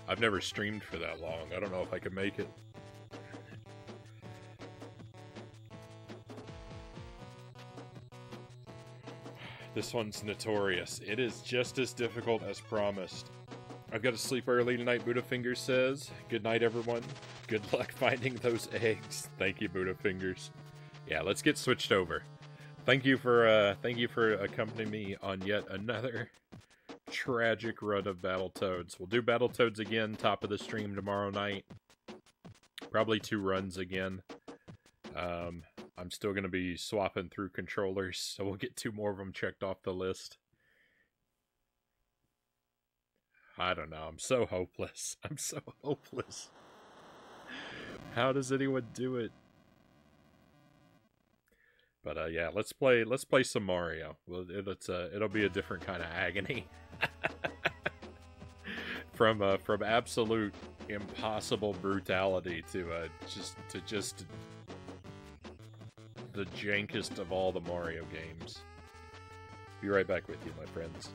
S1: I've never streamed for that long. I don't know if I can make it. This one's notorious. It is just as difficult as promised. I've got to sleep early tonight, Buddha says. Good night, everyone. Good luck finding those eggs. Thank you, Buddha Fingers. Yeah, let's get switched over. Thank you for accompanying me on yet another tragic run of Battletoads. We'll do Battletoads again, top of the stream tomorrow night. Probably 2 runs again. I'm still going to be swapping through controllers, so we'll get 2 more of them checked off the list. I don't know. I'm so hopeless. I'm so hopeless. How does anyone do it? But yeah, let's play some Mario. Well, it'll be a different kind of agony. From absolute impossible brutality to just the jankest of all the Mario games. Be right back with you, my friends.